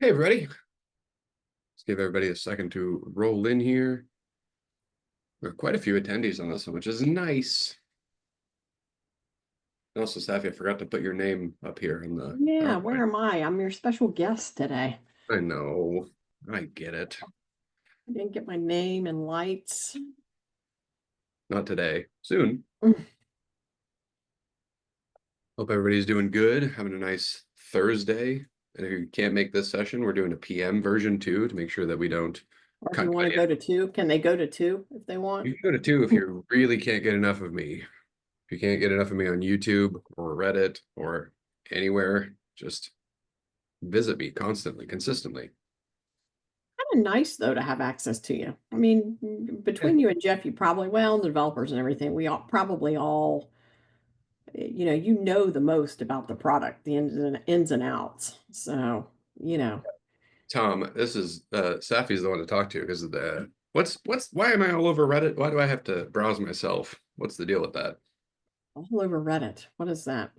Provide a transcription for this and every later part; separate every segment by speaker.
Speaker 1: Hey, everybody. Let's give everybody a second to roll in here. There are quite a few attendees on this one, which is nice. And also, Safi, I forgot to put your name up here in the
Speaker 2: Yeah, where
Speaker 1: PowerPoint.
Speaker 2: am I? I'm your special guest today.
Speaker 1: I know. I get it.
Speaker 2: I didn't get my name and lights.
Speaker 1: Not today. Soon.
Speaker 2: Mm.
Speaker 1: Hope everybody's doing good, having a nice Thursday. And if you can't make this session, we're doing a PM version too to make sure that we don't
Speaker 2: Or if
Speaker 1: cut
Speaker 2: you want to
Speaker 1: anybody
Speaker 2: go
Speaker 1: out.
Speaker 2: to two, can they go to two if they want?
Speaker 1: You can go to two if you really can't get enough of me. If you can't get enough of me on YouTube or Reddit or anywhere, just visit me constantly, consistently.
Speaker 2: Kind of nice though to have access to you. I mean,
Speaker 1: Yeah.
Speaker 2: between you and Jeff, you probably, well, the developers and everything, we all probably all, you know the most about the product, the ins and outs. So, you know,
Speaker 1: Tom, this is Safi's the one to talk to because of the what's why am I all over Reddit? Why do I have to browse myself? What's the deal with that?
Speaker 2: all over Reddit. What is that?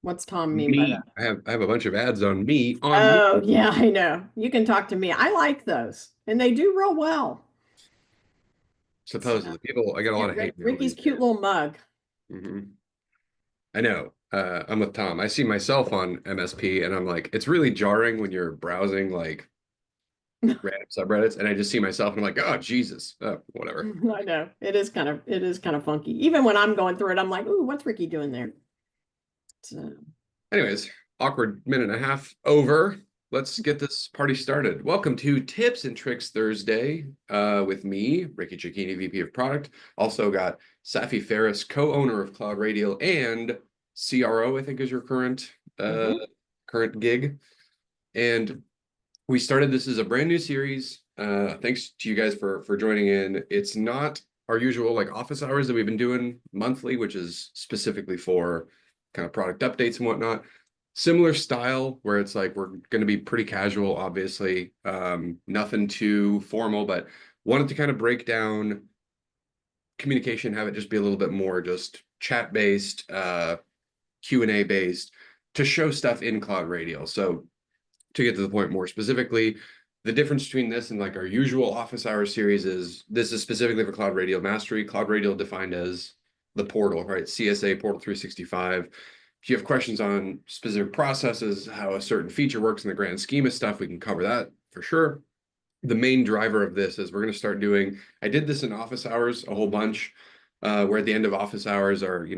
Speaker 2: What's Tom mean by
Speaker 1: Me,
Speaker 2: that?
Speaker 1: I have a bunch of ads on me.
Speaker 2: Oh, yeah, I know. You can talk to me. I like those, and they do real well. So,
Speaker 1: Supposedly, people I get a
Speaker 2: yeah,
Speaker 1: lot of hate mail
Speaker 2: Ricky's
Speaker 1: these
Speaker 2: cute
Speaker 1: days.
Speaker 2: little mug.
Speaker 1: I know. I'm with Tom. I see myself on MSP and I'm like, it's really jarring when you're browsing like random subreddits and I just see myself and I'm like, oh Jesus. Whatever.
Speaker 2: I know. It is kind of funky. Even when I'm going through it, I'm like, ooh, what's Ricky doing there? So,
Speaker 1: Anyways, awkward minute and a half over. Let's get this party started. Welcome to Tips and Tricks Thursday with me, Ricky Cicchini, VP of Product. Also got Safi Ferris, co-owner of CloudRadial and CRO, I think is your uh,
Speaker 2: mhm.
Speaker 1: current gig. And we started this as a brand new series. Thanks to you guys for joining in. It's not our usual like office hours that we've been doing monthly, which is specifically for kind of product updates and whatnot. Similar style where it's like we're going to be pretty casual, obviously, nothing too formal, but wanted to kind of break down communication, have it just be a little bit more just chat based, Q&A based to show stuff in Cloud Radio. So to get to the point more specifically, the difference between this and like our usual office hours series is this is specifically for Cloud Radio Mastery. Cloud Radio defined as the portal, right? CSA Portal 365. If you have questions on specific processes, how a certain feature works in the grand scheme of stuff, we can cover that for sure. The main driver of this is we're going to start doing, I did this in office hours a whole bunch, where at the end of office hours are,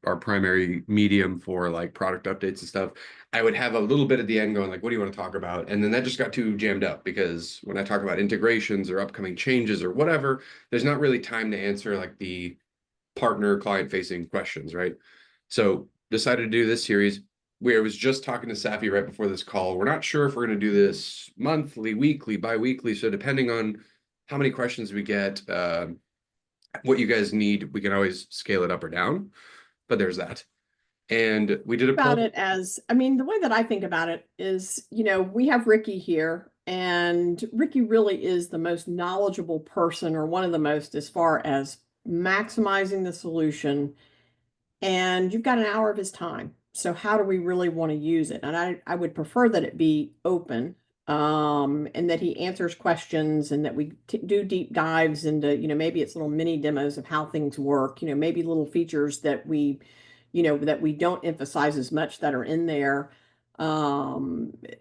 Speaker 1: our primary medium for like product updates and stuff. I would have a little bit at the end going like, what do you want to talk about? And then that just got too jammed up because when I talk about integrations or upcoming changes or whatever, there's not really time to answer like the partner client facing questions, right? So decided to do this series. I was just talking to Safi right before this call. We're not sure if we're going to do this monthly, weekly, bi-weekly. So depending on how many questions we get, what you guys need, we can always scale it up or down. But there's that. And we did a
Speaker 2: About
Speaker 1: poll.
Speaker 2: it as, I mean, the way that I think about it is, we have Ricky here, and Ricky really is the most knowledgeable person, or one of the most, as far as maximizing the solution. And you've got an hour of his time. So how do we really want to use it? And I would prefer that it be open, and that he answers questions, and that we do deep dives into, maybe it's little mini demos of how things work, maybe little features that we don't emphasize as much that are in there.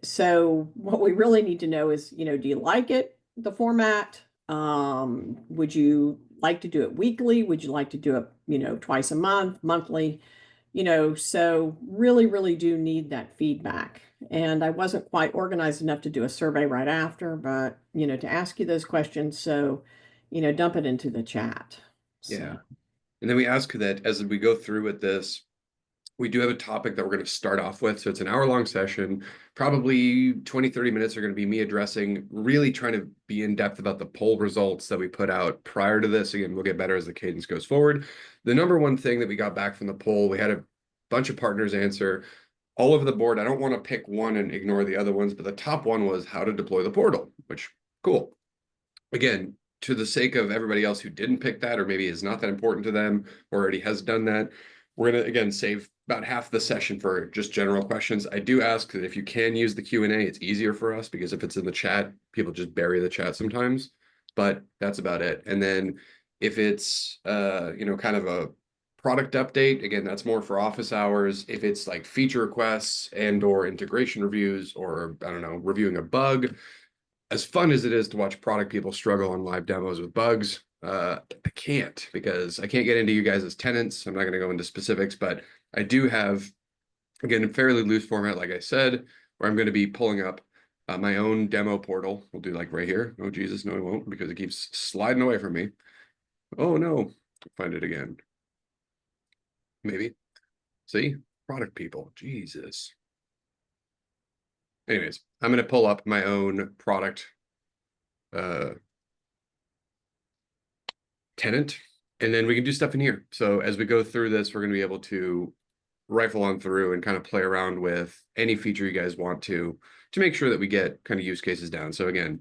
Speaker 2: So what we really need to know is, do you like it, the format? Would you like to do it weekly? Would you like to do it, twice a month, monthly? So really, really do need that feedback. And I wasn't quite organized enough to do a survey right after, but, to ask you those questions. So, dump it into the chat.
Speaker 1: Yeah.
Speaker 2: So,
Speaker 1: And then we ask that as we go through with this, we do have a topic that we're going to start off with. So it's an hour-long session. Probably 20, 30 minutes are going to be me addressing, really trying to be in depth about the poll results that we put out prior to this. Again, we'll get better as the cadence goes forward. The number one thing that we got back from the poll, we had a bunch of partners answer all over the board. I don't want to pick one and ignore the other ones, but the top one was how to deploy the portal, which cool. Again, to the sake of everybody else who didn't pick that, or maybe is not that important to them, or already has done that, we're gonna again save about half the session for just general questions. I do ask that if you can use the Q&A, it's easier for us because if it's in the chat, people just bury the chat sometimes. But that's about it. And then if it's kind of a product update, again, that's more for office hours. If it's like feature requests and or integration reviews, or I don't know, reviewing a bug, as fun as it is to watch product people struggle on live demos with bugs, I can't because I can't get into you guys as tenants. I'm not going to go into specifics, but I do have, again, a fairly loose format, like I said, where I'm going to be pulling up my own demo portal. We'll do like right here. Oh, Jesus, no, I won't because it keeps sliding away from me. Oh, no. Find it again. Maybe. See? Product people. Jesus. Anyways, I'm going to pull up my own product tenant, and then we can do stuff in here. So as we go through this, we're going to be able to rifle on through and kind of play around with any feature you guys want to make sure that we get kind of use cases down. So again,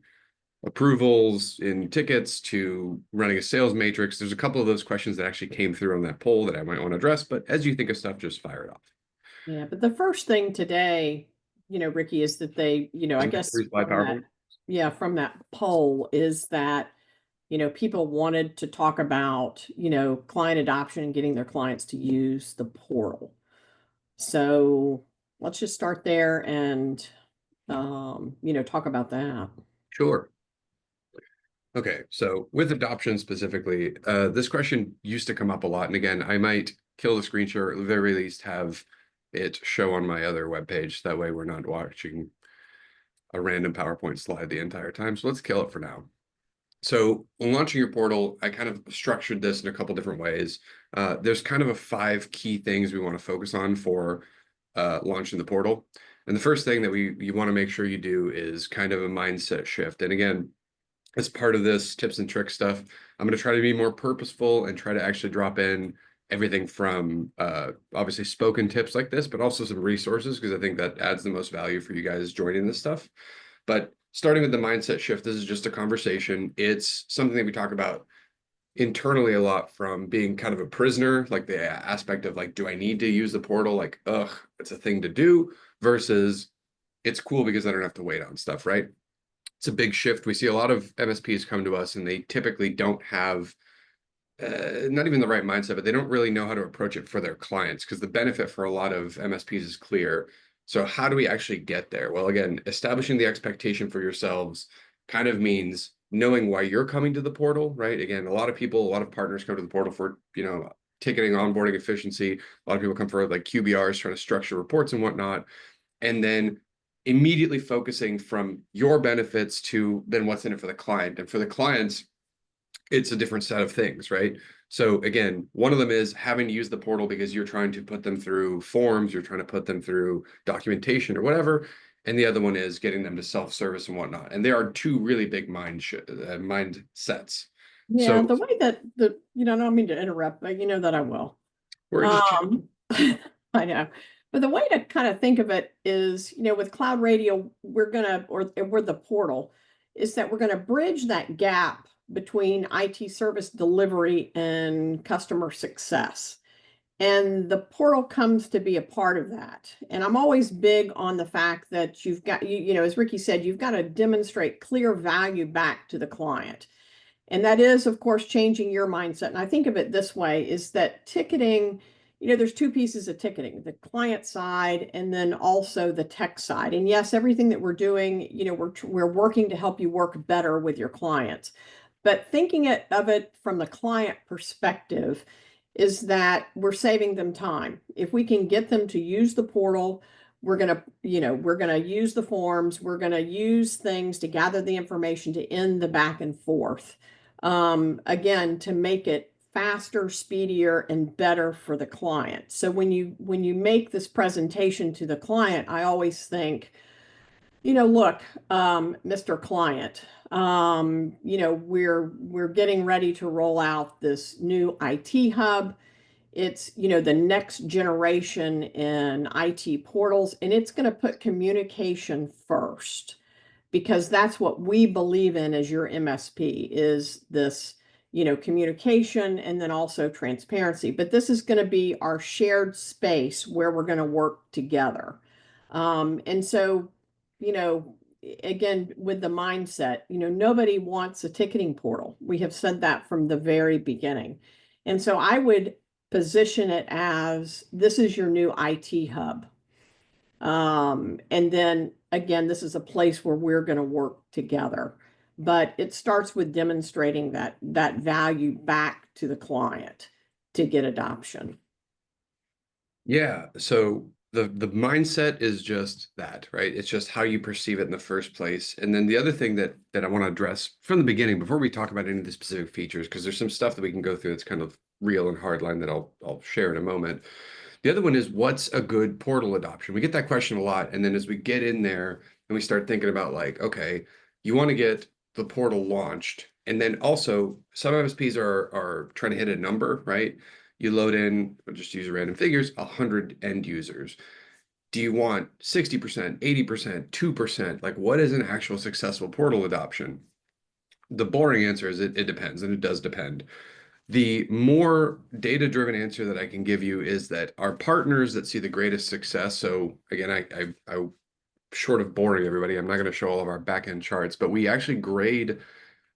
Speaker 1: approvals in tickets to running a sales matrix. There's a couple of those questions that actually came through on that poll that I might want to address, but as you think of stuff, just fire it off.
Speaker 2: Yeah, but the first thing today, Ricky, is that they, I guess
Speaker 1: Slide PowerPoint.
Speaker 2: from that poll is that, people wanted to talk about, client adoption and getting their clients to use the portal. So let's just start there and, talk about that.
Speaker 1: Sure. Okay, so with adoption specifically, this question used to come up a lot. And again, I might kill the screen share, or at the very least have it show on my other webpage. That way we're not watching a random PowerPoint slide the entire time. So let's kill it for now. So when launching your portal, I kind of structured this in a couple different ways. There's kind of 5 key things we want to focus on for launching the portal. And the first thing that you want to make sure you do is kind of a mindset shift. And again, as part of this tips and tricks stuff, I'm going to try to be more purposeful and try to actually drop in everything from obviously spoken tips like this, but also some resources, because I think that adds the most value for you guys joining this stuff. But starting with the mindset shift, this is just a conversation. It's something that we talk about internally a lot, from being kind of a prisoner, like the aspect of like, do I need to use the portal? Like, ugh, it's a thing to do, versus it's cool because I don't have to wait on stuff, right? It's a big shift. We see a lot of MSPs come to us and they typically don't have not even the right mindset, but they don't really know how to approach it for their clients, because the benefit for a lot of MSPs is clear. So how do we actually get there? Well, again, establishing the expectation for yourselves kind of means knowing why you're coming to the portal, right? Again, a lot of partners come to the portal for, ticketing, onboarding efficiency. A lot of people come for like QBRs, trying to structure reports and whatnot. And then immediately focusing from your benefits to then what's in it for the client. And for the clients, it's a different set of things, right? So again, one of them is having to use the portal because you're trying to put them through forms, you're trying to put them through documentation or whatever. And the other one is getting them to self-service and whatnot. And there are 2 really big mindsets.
Speaker 2: Yeah,
Speaker 1: So
Speaker 2: the way that I don't mean to interrupt, but you know that I will.
Speaker 1: we're just
Speaker 2: I know. But the way to kind of think of it is, with CloudRadial, we're the portal, is that we're gonna bridge that gap between IT service delivery and customer success. And the portal comes to be a part of that. And I'm always big on the fact that you've got, as Ricky said, you've got to demonstrate clear value back to the client. And that is, of course, changing your mindset. And I think of it this way, is that ticketing, there's 2 pieces of ticketing, the client side and then also the tech side. And yes, everything that we're doing, we're working to help you work better with your clients. But thinking of it from the client perspective is that we're saving them time. If we can get them to use the portal, we're going to use the forms, we're going to use things to gather the information to end the back and forth. Again, to make it faster, speedier, and better for the client. So when you make this presentation to the client, I always think, look, Mr. Client, we're getting ready to roll out this new IT hub. It's, the next generation in IT portals, and it's going to put communication first, because that's what we believe in as your MSP, is this, communication and then also transparency. But this is going to be our shared space where we're going to work together. And so, you know, again, with the mindset, nobody wants a ticketing portal. We have said that from the very beginning. And so I would position it as this is your new IT hub. And then again, this is a place where we're going to work together. But it starts with demonstrating that value back to the client to get adoption.
Speaker 1: Yeah. So the mindset is just that, right? It's just how you perceive it in the first place. And then the other thing that I want to address from the beginning before we talk about any of the specific features, because there's some stuff that we can go through that's kind of real and hardline that I'll share in a moment. The other one is what's a good portal adoption? We get that question a lot. And then as we get in there and we start thinking about like, okay, you want to get the portal launched. And then also some MSPs are trying to hit a number, right? You load in, I'll just use random figures, 100 end users. Do you want 60%, 80%, 2%? Like what is an actual successful portal adoption? The boring answer is it depends, and it does depend. The more data-driven answer that I can give you is that our partners that see the greatest success. So again, I short of boring everybody, I'm not going to show all of our back-end charts, but we actually grade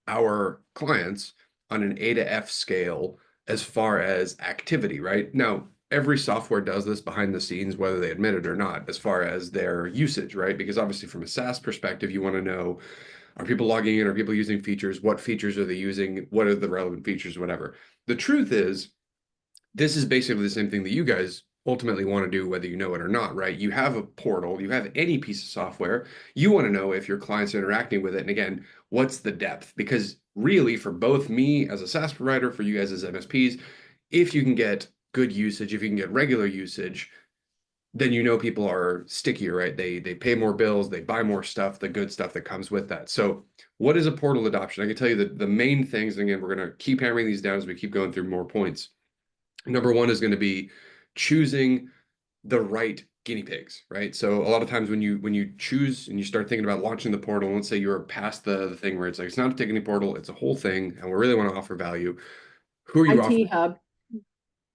Speaker 1: our clients on an A to F scale as far as activity, right? Now, every software does this behind the scenes, whether they admit it or not, as far as their usage, right? Because obviously from a SaaS perspective, you want to know, are people logging in? Are people using features? What features are they using? What are the relevant features, whatever. The truth is, this is basically the same thing that you guys ultimately want to do, whether you know it or not, right? You have a portal, you have any piece of software, you want to know if your clients are interacting with it. And again, what's the depth? Because really, for both me as a SaaS provider, for you guys as MSPs, if you can get good usage, if you can get regular usage, then you know people are stickier, right? They pay more bills, they buy more stuff, the good stuff that comes with that. So what is a portal adoption? I can tell you that the main things, and again, we're going to keep hammering these down as we keep going through more points. Number one is going to be choosing the right guinea pigs, right? So a lot of times when you choose and you start thinking about launching the portal, let's say you're past the thing where it's like it's not a ticketing portal, it's a whole thing, and we really want to offer value. Who are you
Speaker 2: IT
Speaker 1: offering?
Speaker 2: hub.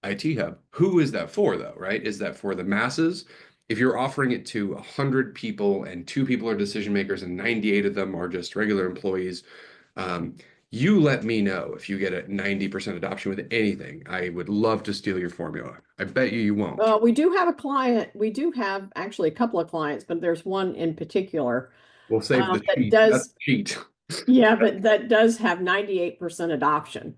Speaker 1: IT Hub. Who is that for, though, right? Is that for the masses? If you're offering it to 100 people and 2 people are decision makers and 98 of them are just regular employees, you let me know if you get a 90% adoption with anything. I would love to steal your formula. I bet you won't.
Speaker 2: We do have a client. We do have actually a couple of clients, but there's one in particular
Speaker 1: We'll save the
Speaker 2: that
Speaker 1: cheat. That's
Speaker 2: does,
Speaker 1: the cheat.
Speaker 2: yeah, but that does have 98% adoption.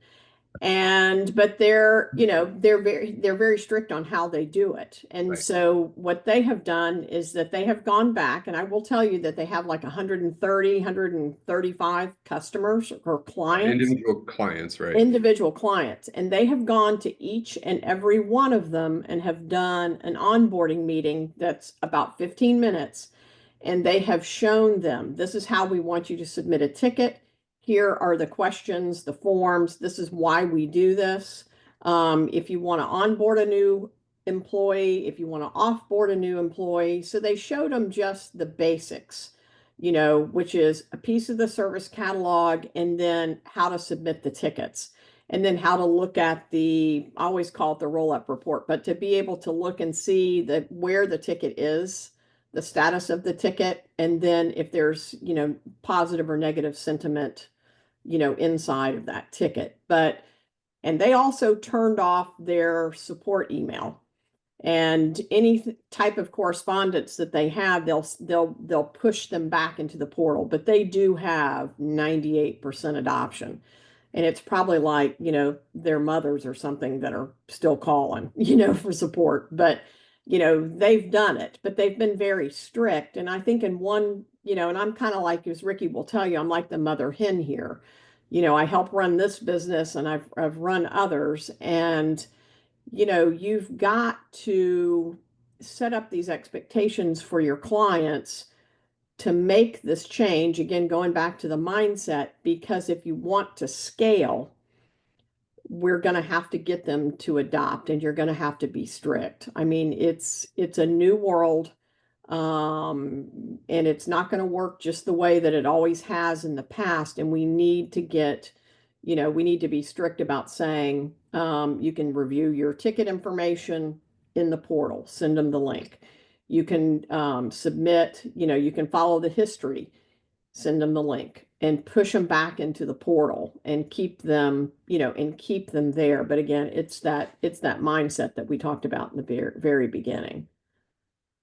Speaker 2: But they're very strict on how they do it. And
Speaker 1: Right.
Speaker 2: so what they have done is that they have gone back, and I will tell you that they have like 130, 135 customers or clients,
Speaker 1: Individual clients, right?
Speaker 2: individual clients, and they have gone to each and every one of them and have done an onboarding meeting that's about 15 minutes. And they have shown them, this is how we want you to submit a ticket. Here are the questions, the forms. This is why we do this. If you want to onboard a new employee, if you want to offboard a new employee. So they showed them just the basics, which is a piece of the service catalog and then how to submit the tickets and then how to look at I always call it the roll-up report, but to be able to look and see where the ticket is, the status of the ticket, and then if there's, positive or negative sentiment, inside of that ticket. And they also turned off their support email. And any type of correspondence that they have, they'll push them back into the portal. But they do have 98% adoption. And it's probably like, their mothers or something that are still calling, for support. But, they've done it, but they've been very strict. And I think in one, and I'm kind of like, as Ricky will tell you, I'm like the mother hen here. I help run this business and I've run others. And, you've got to set up these expectations for your clients to make this change. Again, going back to the mindset, because if you want to scale, we're going to have to get them to adopt and you're going to have to be strict. I mean, it's a new world. And it's not going to work just the way that it always has in the past. And we need to get, we need to be strict about saying, you can review your ticket information in the portal, send them the link. You can submit, you can follow the history, send them the link and push them back into the portal and keep them, and keep them there. But again, it's that mindset that we talked about in the very beginning.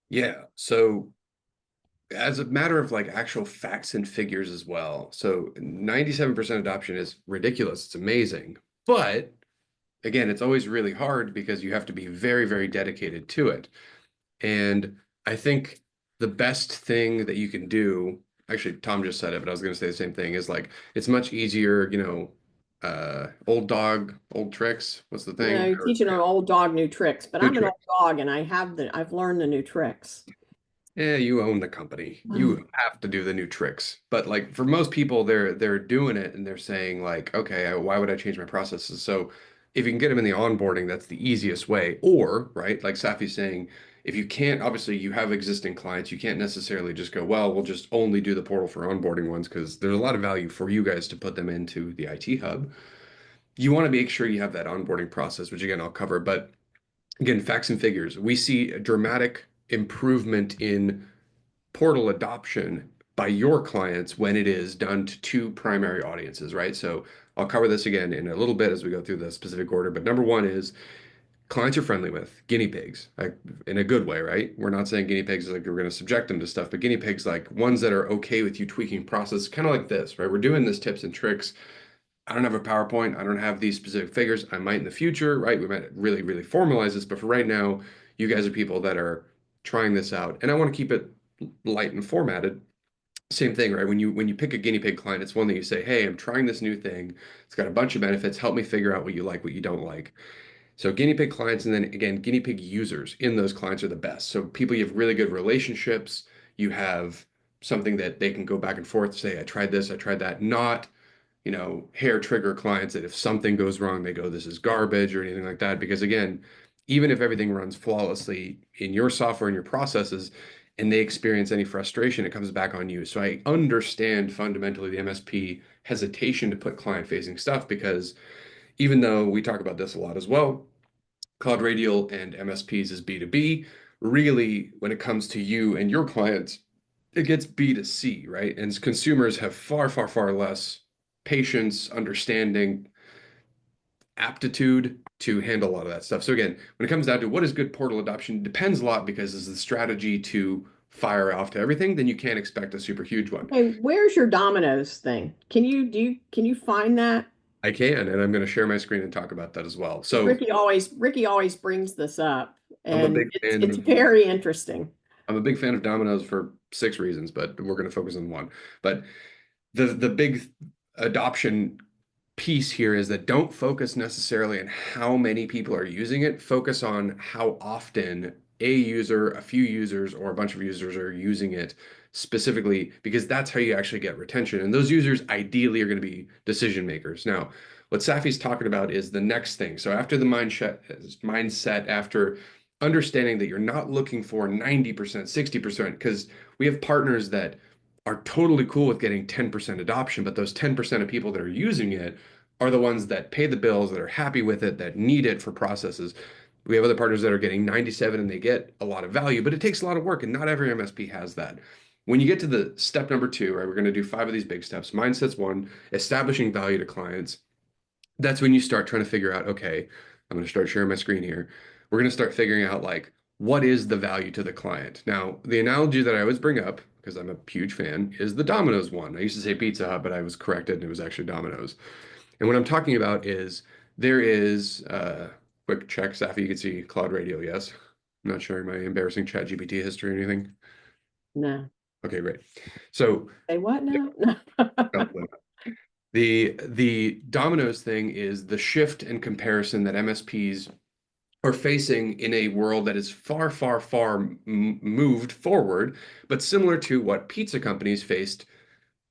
Speaker 1: Yeah. So as a matter of like actual facts and figures as well. So 97% adoption is ridiculous. It's amazing. But again, it's always really hard because you have to be very, very dedicated to it. And I think the best thing that you can do, actually, Tom just said it, but I was going to say the same thing, is like it's much easier, old dog, old tricks. What's the thing?
Speaker 2: You're teaching an old dog new tricks, but
Speaker 1: New
Speaker 2: I'm an old
Speaker 1: tricks.
Speaker 2: dog and I've learned the new tricks.
Speaker 1: Yeah, you own the company. You have to do the new tricks. But like for most people, they're doing it and they're saying like, okay, why would I change my processes? So if you can get them in the onboarding, that's the easiest way. Or, right, like Safi's saying, if you can't, obviously you have existing clients, you can't necessarily just go, well, we'll just only do the portal for onboarding ones because there's a lot of value for you guys to put them into the IT hub. You want to make sure you have that onboarding process, which again, I'll cover. But again, facts and figures. We see a dramatic improvement in portal adoption by your clients when it is done to two primary audiences, right? So I'll cover this again in a little bit as we go through the specific order. But number one is clients you're friendly with, guinea pigs, like in a good way, right? We're not saying guinea pigs is like we're going to subject them to stuff, but guinea pigs like ones that are okay with you tweaking process, kind of like this, right? We're doing this tips and tricks. I don't have a PowerPoint. I don't have these specific figures. I might in the future, right? We might really, really formalize this, but for right now, you guys are people that are trying this out, and I want to keep it light and formatted. Same thing, right? When you pick a guinea pig client, it's one that you say, "Hey, I'm trying this new thing. It's got a bunch of benefits. Help me figure out what you like, what you don't like." So guinea pig clients, and then again, guinea pig users in those clients are the best. So people you have really good relationships. You have something that they can go back and forth, say, "I tried this, I tried that," not hair trigger clients that if something goes wrong, they go, this is garbage or anything like that. Because again, even if everything runs flawlessly in your software and your processes, and they experience any frustration, it comes back on you. So I understand fundamentally the MSP hesitation to put client-facing stuff because even though we talk about this a lot as well, CloudRadial and MSPs is B2B. Really, when it comes to you and your clients, it gets B2C, right? And consumers have far, far, far less patience, understanding, aptitude to handle a lot of that stuff. So again, when it comes down to what is good portal adoption, depends a lot because it's the strategy to fire off to everything, then you can't expect a super huge one.
Speaker 2: Hey, where's your Domino's thing? Can you find that?
Speaker 1: I can, and I'm going to share my screen and talk about that as well. So
Speaker 2: Ricky always brings this up,
Speaker 1: I'm a
Speaker 2: and
Speaker 1: big fan
Speaker 2: it's
Speaker 1: of
Speaker 2: very interesting.
Speaker 1: I'm a big fan of Domino's for six reasons, but we're going to focus on one. But the big adoption piece here is that don't focus necessarily on how many people are using it. Focus on how often a user, a few users, or a bunch of users are using it specifically, because that's how you actually get retention. And those users ideally are going to be decision makers. Now, what Safi's talking about is the next thing. So after the mindset, after understanding that you're not looking for 90%, 60%, because we have partners that are totally cool with getting 10% adoption, but those 10% of people that are using it are the ones that pay the bills, that are happy with it, that need it for processes. We have other partners that are getting 97 and they get a lot of value, but it takes a lot of work, and not every MSP has that. When you get to the step number two, right, we're going to do 5 of these big steps. Mindset's one, establishing value to clients. That's when you start trying to figure out, okay, I'm going to start sharing my screen here. We're going to start figuring out like, what is the value to the client? Now, the analogy that I always bring up, because I'm a huge fan, is the Domino's one. I used to say Pizza Hut, but I was corrected and it was actually Domino's. And what I'm talking about is there is quick check, Safi, you can see CloudRadial, yes. I'm not sharing my embarrassing chat GPT history or anything.
Speaker 2: No.
Speaker 1: Okay, great. So
Speaker 2: Say what now?
Speaker 1: no, the Domino's thing is the shift and comparison that MSPs are facing in a world that is far, far, far moved forward, but similar to what pizza companies faced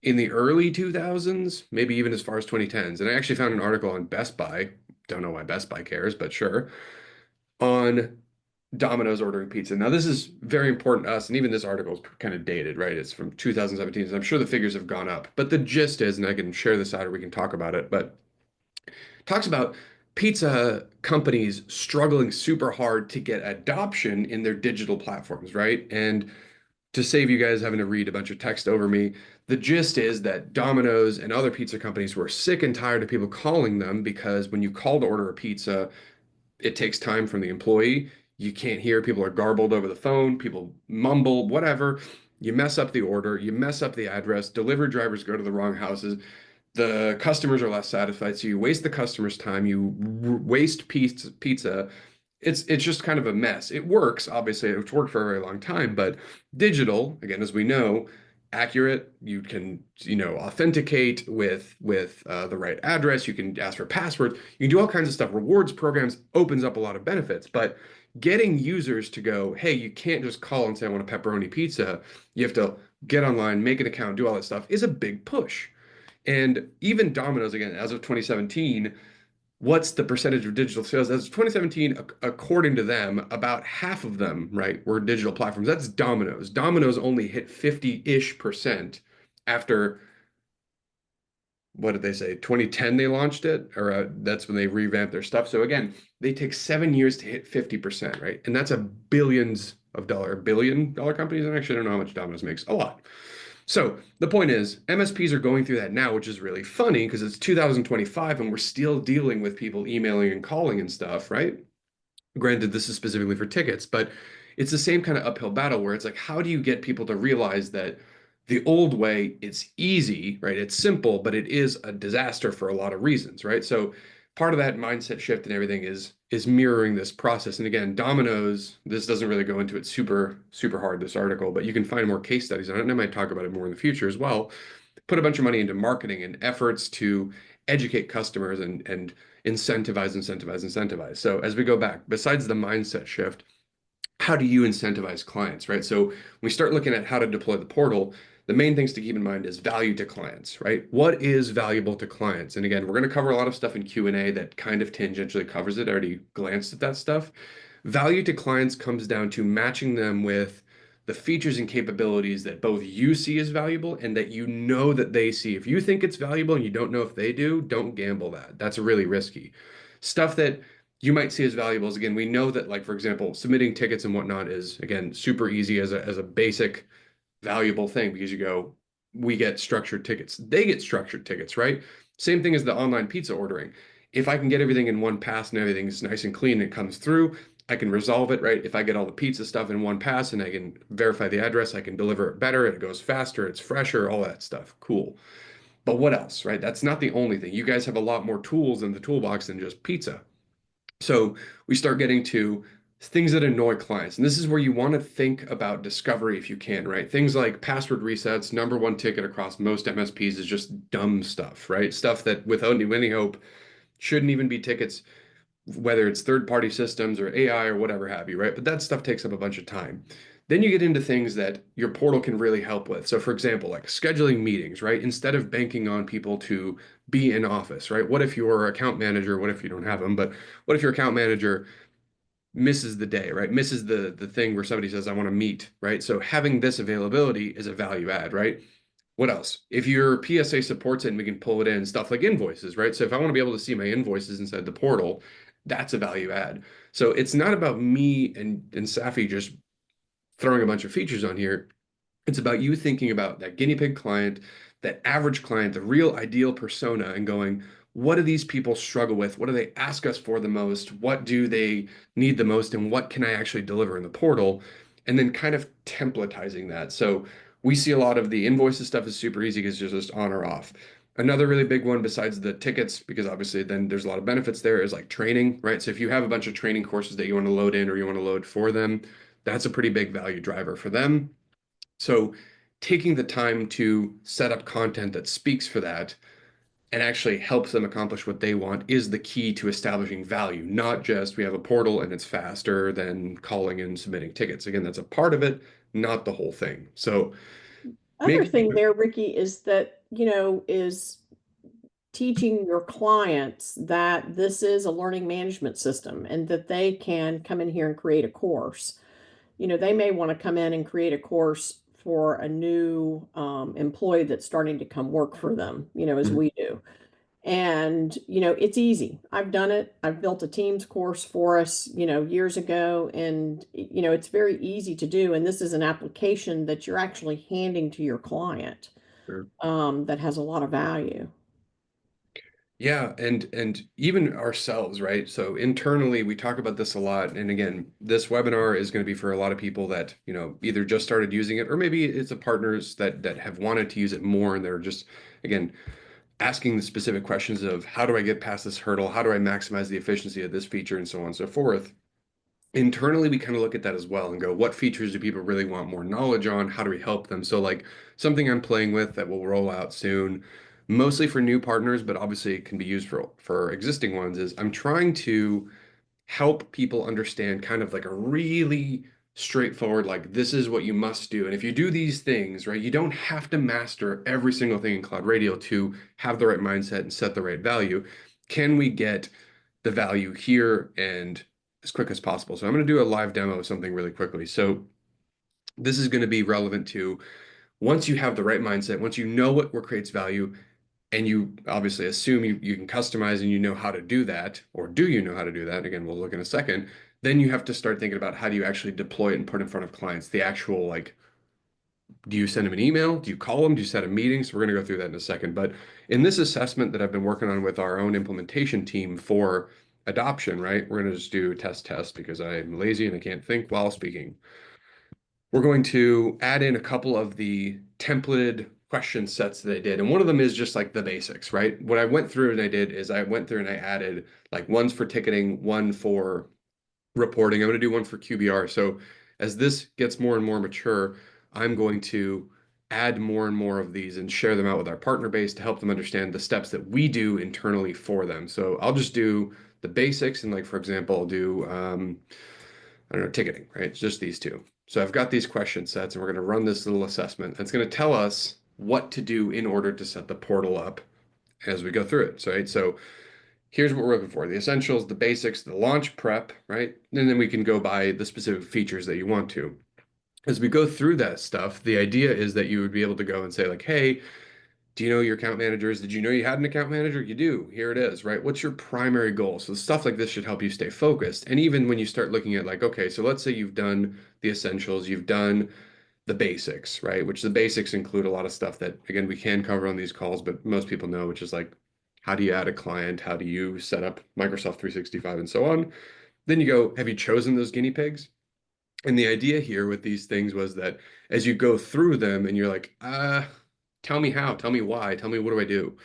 Speaker 1: in the early 2000s, maybe even as far as 2010s. And I actually found an article on Best Buy, don't know why Best Buy cares, but sure, on Domino's ordering pizza. Now, this is very important to us, and even this article is kind of dated, right? It's from 2017, so I'm sure the figures have gone up. But the gist is, and I can share this out or we can talk about it, but Talks about pizza companies struggling super hard to get adoption in their digital platforms, right? And to save you guys having to read a bunch of text over me, the gist is that Domino's and other pizza companies were sick and tired of people calling them because when you call to order a pizza, it takes time from the employee. You can't hear, people are garbled over the phone, people mumble, whatever. You mess up the order, you mess up the address, delivery drivers go to the wrong houses, the customers are less satisfied, so you waste the customer's time, you waste pizza. It's just kind of a mess. It works, obviously, it's worked for a very long time, but digital, again, as we know, accurate. You can, authenticate with the right address. You can ask for passwords. You can do all kinds of stuff. Rewards programs opens up a lot of benefits, but getting users to go, hey, you can't just call and say I want a pepperoni pizza. You have to get online, make an account, do all that stuff is a big push. And even Domino's, again, as of 2017, what's the percentage of digital sales? As of 2017, according to them, about half of them, right, were digital platforms. That's Domino's. Domino's only hit 50-ish% after, what did they say, 2010 they launched it, or that's when they revamped their stuff. So again, they take 7 years to hit 50%, right? And that's a billion-dollar companies. I actually don't know how much Domino's makes. A lot. So the point is, MSPs are going through that now, which is really funny because it's 2025 and we're still dealing with people emailing and calling and stuff, right? Granted, this is specifically for tickets, but it's the same kind of uphill battle where it's like, how do you get people to realize that the old way, it's easy, right? It's simple, but it is a disaster for a lot of reasons, right? So part of that mindset shift and everything is mirroring this process. And again, Domino's, this doesn't really go into it super hard, this article, but you can find more case studies on it, and I might talk about it more in the future as well. Put a bunch of money into marketing and efforts to educate customers and incentivize. So as we go back, besides the mindset shift, how do you incentivize clients, right? So when we start looking at how to deploy the portal, the main things to keep in mind is value to clients, right? What is valuable to clients? And again, we're going to cover a lot of stuff in Q&A that kind of tangentially covers it. I already glanced at that stuff. Value to clients comes down to matching them with the features and capabilities that both you see as valuable and that you know that they see. If you think it's valuable and you don't know if they do, don't gamble that. That's really risky. Stuff that you might see as valuable is, again, we know that, like, for example, submitting tickets and whatnot is, again, super easy as a basic valuable thing because you go, we get structured tickets. They get structured tickets, right? Same thing as the online pizza ordering. If I can get everything in one pass and everything's nice and clean and it comes through, I can resolve it, right? If I get all the pizza stuff in one pass and I can verify the address, I can deliver it better, it goes faster, it's fresher, all that stuff. Cool. But what else, right? That's not the only thing. You guys have a lot more tools in the toolbox than just pizza. So we start getting to things that annoy clients. And this is where you want to think about discovery if you can, right? Things like password resets, number one ticket across most MSPs is just dumb stuff, right? Stuff that without any hope shouldn't even be tickets, whether it's third-party systems or AI or whatever have you, right? But that stuff takes up a bunch of time. Then you get into things that your portal can really help with. So for example, like scheduling meetings, right? Instead of banking on people to be in office, right? What if your account manager, what if you don't have them, but what if your account manager misses the day, right? Misses the thing where somebody says, I want to meet, right? So having this availability is a value add, right? What else? If your PSA supports it and we can pull it in, stuff like invoices, right? So if I want to be able to see my invoices inside the portal, that's a value add. So it's not about me and Safi just throwing a bunch of features on here. It's about you thinking about that guinea pig client, that average client, the real ideal persona, and going, what do these people struggle with? What do they ask us for the most? What do they need the most? And what can I actually deliver in the portal? And then kind of templatizing that. So we see a lot of the invoices stuff is super easy because it's just on or off. Another really big one besides the tickets, because obviously then there's a lot of benefits there, is like training, right? So if you have a bunch of training courses that you want to load in or you want to load for them, that's a pretty big value driver for them. So taking the time to set up content that speaks for that and actually helps them accomplish what they want is the key to establishing value, not just we have a portal and it's faster than calling and submitting tickets. Again, that's a part of it, not the whole thing. So
Speaker 2: Other
Speaker 1: maybe
Speaker 2: thing there, Ricky, is that, is teaching your clients that this is a learning management system and that they can come in here and create a course. They may want to come in and create a course for a new employee that's starting to come work for them, as
Speaker 1: Mhm.
Speaker 2: we do. And, it's easy. I've done it. I've built a Teams course for us, years ago. And, it's very easy to do. And this is an application that you're actually handing to your client,
Speaker 1: Sure.
Speaker 2: that has a lot of value.
Speaker 1: Yeah, and even ourselves, right? So internally, we talk about this a lot. And again, this webinar is going to be for a lot of people that, either just started using it, or maybe it's a partners that have wanted to use it more, and they're just, again, asking the specific questions of how do I get past this hurdle? How do I maximize the efficiency of this feature, and so on and so forth. Internally, we kind of look at that as well and go, what features do people really want more knowledge on? How do we help them? So like something I'm playing with that will roll out soon, mostly for new partners, but obviously it can be used for existing ones, is I'm trying to help people understand kind of like a really straightforward, like this is what you must do. And if you do these things, right, you don't have to master every single thing in CloudRadial to have the right mindset and set the right value. Can we get the value here and as quick as possible? So I'm going to do a live demo of something really quickly. So this is going to be relevant to once you have the right mindset, once you know what creates value, and you obviously assume you can customize and you know how to do that, or do you know how to do that? Again, we'll look in a second. Then you have to start thinking about how do you actually deploy it and put it in front of clients, the actual like, do you send them an email? Do you call them? Do you set a meeting? So we're going to go through that in a second. But in this assessment that I've been working on with our own implementation team for adoption, right? We're going to just do test because I'm lazy and I can't think while speaking. We're going to add in a couple of the templated question sets that I did. And one of them is just like the basics, right? What I went through and I did is I went through and I added like one's for ticketing, one for reporting. I'm going to do one for QBR. So as this gets more and more mature, I'm going to add more and more of these and share them out with our partner base to help them understand the steps that we do internally for them. So I'll just do the basics. And like, for example, I'll do, I don't know, ticketing, right? It's just these two. So I've got these question sets and we're going to run this little assessment. It's going to tell us what to do in order to set the portal up as we go through it. So, right? So here's what we're looking for: the essentials, the basics, the launch prep, right? And then we can go by the specific features that you want to. As we go through that stuff, the idea is that you would be able to go and say like, hey, do you know your account managers? Did you know you had an account manager? You do. Here it is, right? What's your primary goal? So stuff like this should help you stay focused. And even when you start looking at like, okay, so let's say you've done the essentials, you've done the basics, right? Which the basics include a lot of stuff that, again, we can cover on these calls, but most people know, which is like, how do you add a client? How do you set up Microsoft 365 and so on? Then you go, have you chosen those guinea pigs? And the idea here with these things was that as you go through them and you're like, tell me how, tell me why, tell me what do I do?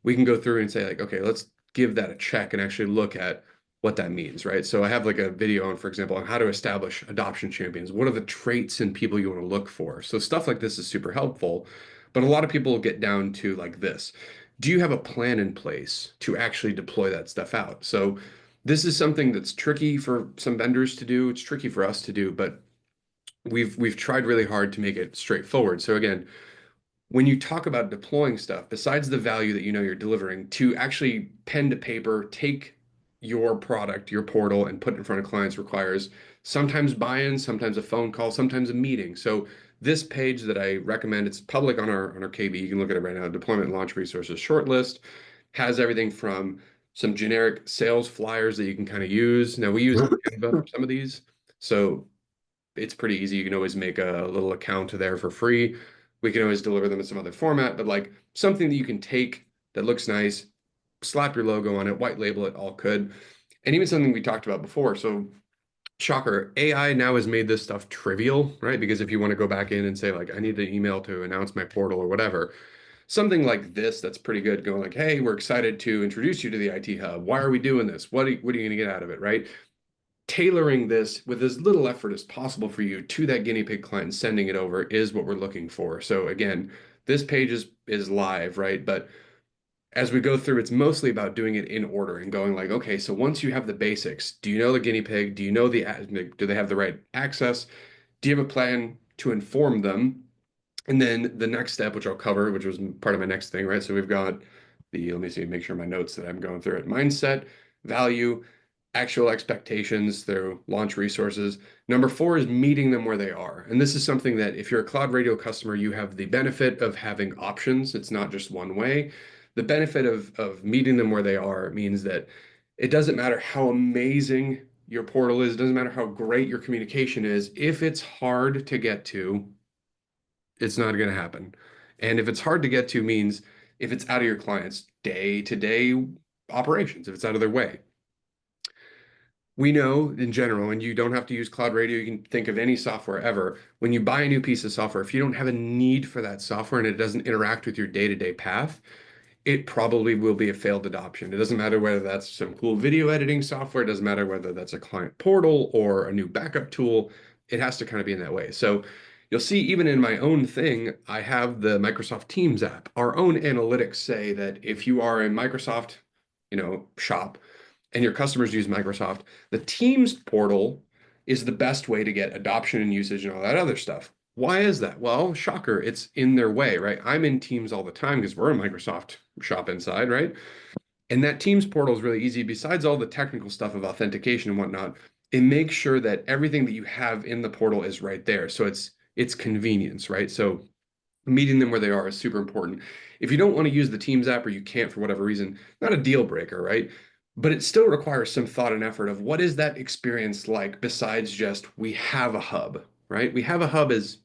Speaker 1: We can go through and say like, okay, let's give that a check and actually look at what that means, right? So I have like a video on, for example, on how to establish adoption champions. What are the traits and people you want to look for? So stuff like this is super helpful, but a lot of people get down to like this. Do you have a plan in place to actually deploy that stuff out? So this is something that's tricky for some vendors to do. It's tricky for us to do, but we've tried really hard to make it straightforward. So again, when you talk about deploying stuff, besides the value that you know you're delivering, to actually pen to paper, take your product, your portal, and put it in front of clients requires sometimes buy-in, sometimes a phone call, sometimes a meeting. So this page that I recommend, it's public on our KB. You can look at it right now. Deployment and Launch Resources Shortlist has everything from some generic sales flyers that you can kind of use. Now we use Canva for some of these, so it's pretty easy. You can always make a little account there for free. We can always deliver them in some other format, but like something that you can take that looks nice, slap your logo on it, white label it, all could. And even something we talked about before. So shocker, AI now has made this stuff trivial, right? Because if you want to go back in and say like, I need an email to announce my portal or whatever, something like this, that's pretty good. Going like, hey, we're excited to introduce you to the IT Hub. Why are we doing this? What are you going to get out of it, right? Tailoring this with as little effort as possible for you to that guinea pig client and sending it over is what we're looking for. So again, this page is live, right? But as we go through, it's mostly about doing it in order and going like, okay, so once you have the basics, do you know the guinea pig? Do you know do they have the right access? Do you have a plan to inform them? And then the next step, which I'll cover, which was part of my next thing, right? So we've got let me see, make sure my notes that I'm going through it: mindset, value, actual expectations through launch resources. Number four is meeting them where they are. And this is something that if you're a CloudRadial customer, you have the benefit of having options. It's not just one way. the benefit of meeting them where they are means that it doesn't matter how amazing your portal is, it doesn't matter how great your communication is. If it's hard to get to, it's not going to happen. And if it's hard to get to means if it's out of your client's day-to-day operations, if it's out of their way. We know in general, and you don't have to use CloudRadial, you can think of any software ever. When you buy a new piece of software, if you don't have a need for that software and it doesn't interact with your day-to-day path, it probably will be a failed adoption. It doesn't matter whether that's some cool video editing software, it doesn't matter whether that's a client portal or a new backup tool. It has to kind of be in that way. So you'll see even in my own thing, I have the Microsoft Teams app. Our own analytics say that if you are a Microsoft, shop and your customers use Microsoft, the Teams portal is the best way to get adoption and usage and all that other stuff. Why is that? Well, shocker, it's in their way, right? I'm in Teams all the time because we're a Microsoft shop inside, right? And that Teams portal is really easy. Besides all the technical stuff of authentication and whatnot, it makes sure that everything that you have in the portal is right there. So it's convenience, right? So meeting them where they are is super important. If you don't want to use the Teams app or you can't for whatever reason, not a deal breaker, right? But it still requires some thought and effort of what is that experience like besides just we have a hub, right? We have a hub is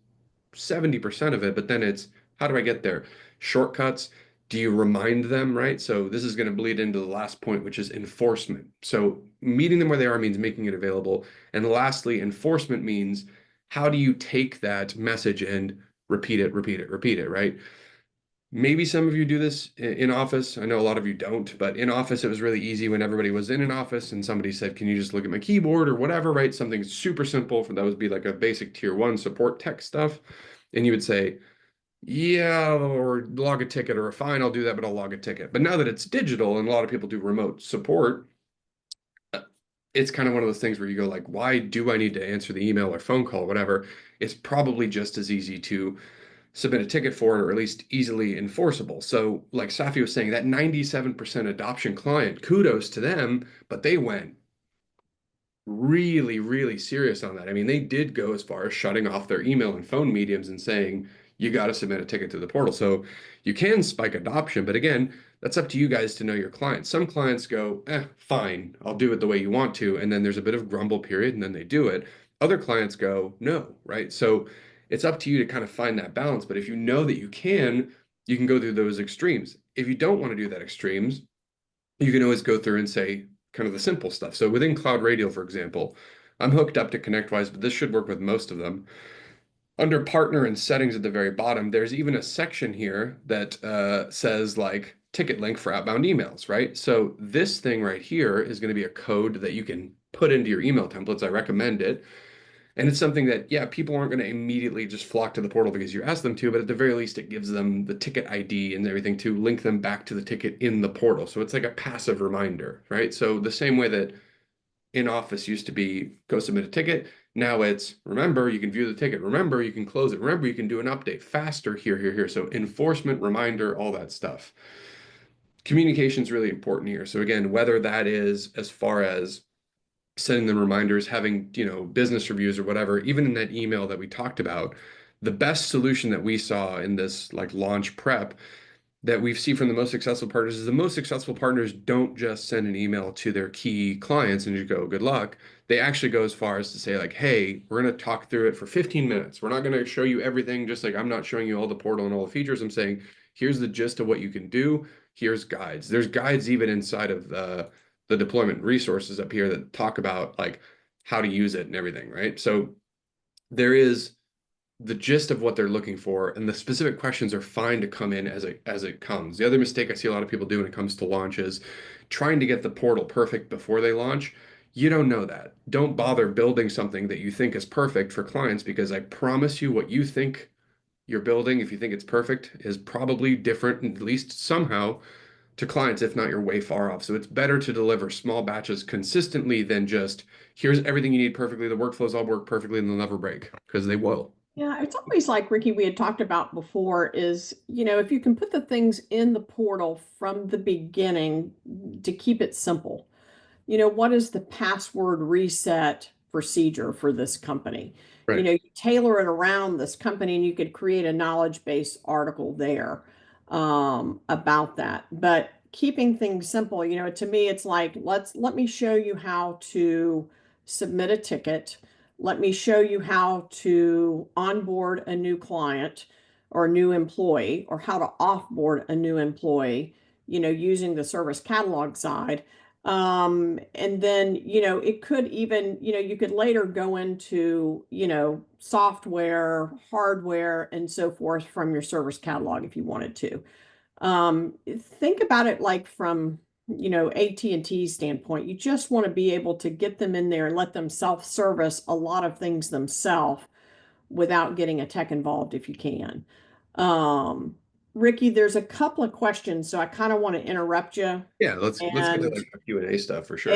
Speaker 1: 70% of it, but then it's how do I get there? Shortcuts. Do you remind them, right? So this is going to bleed into the last point, which is enforcement. So meeting them where they are means making it available. And lastly, enforcement means how do you take that message and repeat it, repeat it, repeat it, right? Maybe some of you do this in office. I know a lot of you don't, but in office, it was really easy when everybody was in an office and somebody said, can you just look at my keyboard or whatever, right? Something super simple for that would be like a basic tier one support tech stuff. And you would say, yeah, or log a ticket or fine, I'll do that, but I'll log a ticket. But now that it's digital and a lot of people do remote support, it's kind of one of those things where you go like, why do I need to answer the email or phone call, or whatever? It's probably just as easy to submit a ticket for it or at least easily enforceable. So like Safi was saying, that 97% adoption client, kudos to them, but they went really, really serious on that. I mean, they did go as far as shutting off their email and phone mediums and saying, you got to submit a ticket to the portal. So you can spike adoption, but again, that's up to you guys to know your clients. Some clients go, fine, I'll do it the way you want to. And then there's a bit of grumble period and then they do it. Other clients go, no, right? So it's up to you to kind of find that balance. But if you know that you can go through those extremes. If you don't want to do that extremes, you can always go through and say kind of the simple stuff. So within CloudRadial, for example, I'm hooked up to ConnectWise, but this should work with most of them. Under partner and settings at the very bottom, there's even a section here that says like ticket link for outbound emails, right? So this thing right here is going to be a code that you can put into your email templates. I recommend it. And it's something that, yeah, people aren't going to immediately just flock to the portal because you ask them to, but at the very least, it gives them the ticket ID and everything to link them back to the ticket in the portal. So it's like a passive reminder, right? So the same way that in Office used to be go submit a ticket, now it's remember, you can view the ticket. Remember, you can close it. Remember, you can do an update faster here, here, here. So enforcement, reminder, all that stuff. Communication is really important here. So again, whether that is as far as sending them reminders, having, business reviews or whatever, even in that email that we talked about, the best solution that we saw in this like launch prep that we've seen from the most successful partners is the most successful partners don't just send an email to their key clients and you go, good luck. They actually go as far as to say like, hey, we're going to talk through it for 15 minutes. We're not going to show you everything, just like I'm not showing you all the portal and all the features. I'm saying, here's the gist of what you can do. Here's guides. There's guides even inside of the deployment resources up here that talk about like how to use it and everything, right? So there is the gist of what they're looking for, and the specific questions are fine to come in as it comes. The other mistake I see a lot of people do when it comes to launch is trying to get the portal perfect before they launch. You don't know that. Don't bother building something that you think is perfect for clients because I promise you what you think you're building, if you think it's perfect, is probably different, at least somehow, to clients, if not you're way far off. So it's better to deliver small batches consistently than just here's everything you need perfectly. The workflows all work perfectly and they'll never break because they will.
Speaker 2: Yeah, it's always like Ricky, we had talked about before is, if you can put the things in the portal from the beginning to keep it simple. What is the password reset procedure for this company?
Speaker 1: Right.
Speaker 2: You tailor it around this company and you could create a knowledge base article there. about that. But keeping things simple, to me, it's like, let me show you how to submit a ticket. Let me show you how to onboard a new client or a new employee, or how to offboard a new employee, using the service catalog side. And then, it could even, you could later go into, software, hardware, and so forth from your service catalog if you wanted to. Think about it like from, AT&T standpoint. You just want to be able to get them in there and let them self-service a lot of things themselves without getting a tech involved if you can. Um, Ricky, there's a couple of questions, so I kind of want to interrupt you
Speaker 1: Yeah, let's get to
Speaker 2: and
Speaker 1: like the Q&A stuff for sure.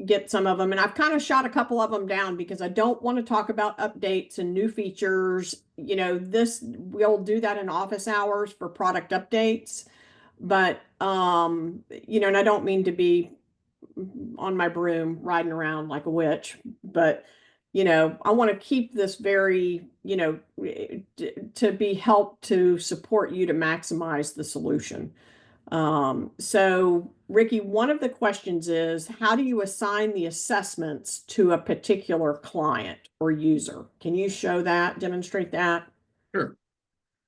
Speaker 2: get some of them. And I've kind of shot a couple of them down because I don't want to talk about updates and new features. This we'll do that in office hours for product updates. But and I don't mean to be on my broom riding around like a witch, but I want to keep this very, to be helped to support you to maximize the solution. So Ricky, one of the questions is, how do you assign the assessments to a particular client or user? Can you show that, demonstrate that?
Speaker 1: Sure.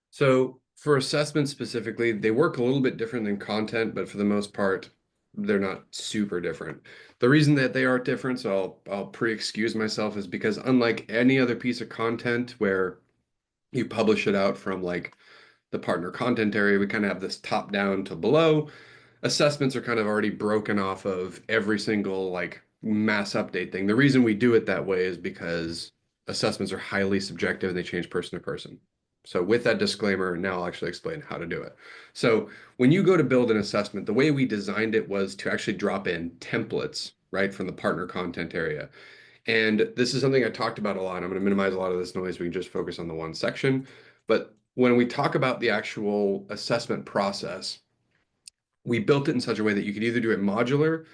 Speaker 1: So for assessments specifically, they work a little bit different than content, but for the most part, they're not super different. The reason that they are different, so I'll pre-excuse myself, is because unlike any other piece of content where you publish it out from like the partner content area, we kind of have this top down to below. Assessments are kind of already broken off of every single like mass update thing. The reason we do it that way is because assessments are highly subjective and they change person to person. So with that disclaimer, now I'll actually explain how to do it. So when you go to build an assessment, the way we designed it was to actually drop in templates, right, from the partner content area. And this is something I talked about a lot. I'm going to minimize a lot of this noise. We can just focus on the one section. But when we talk about the actual assessment process, we built it in such a way that you could either do it modular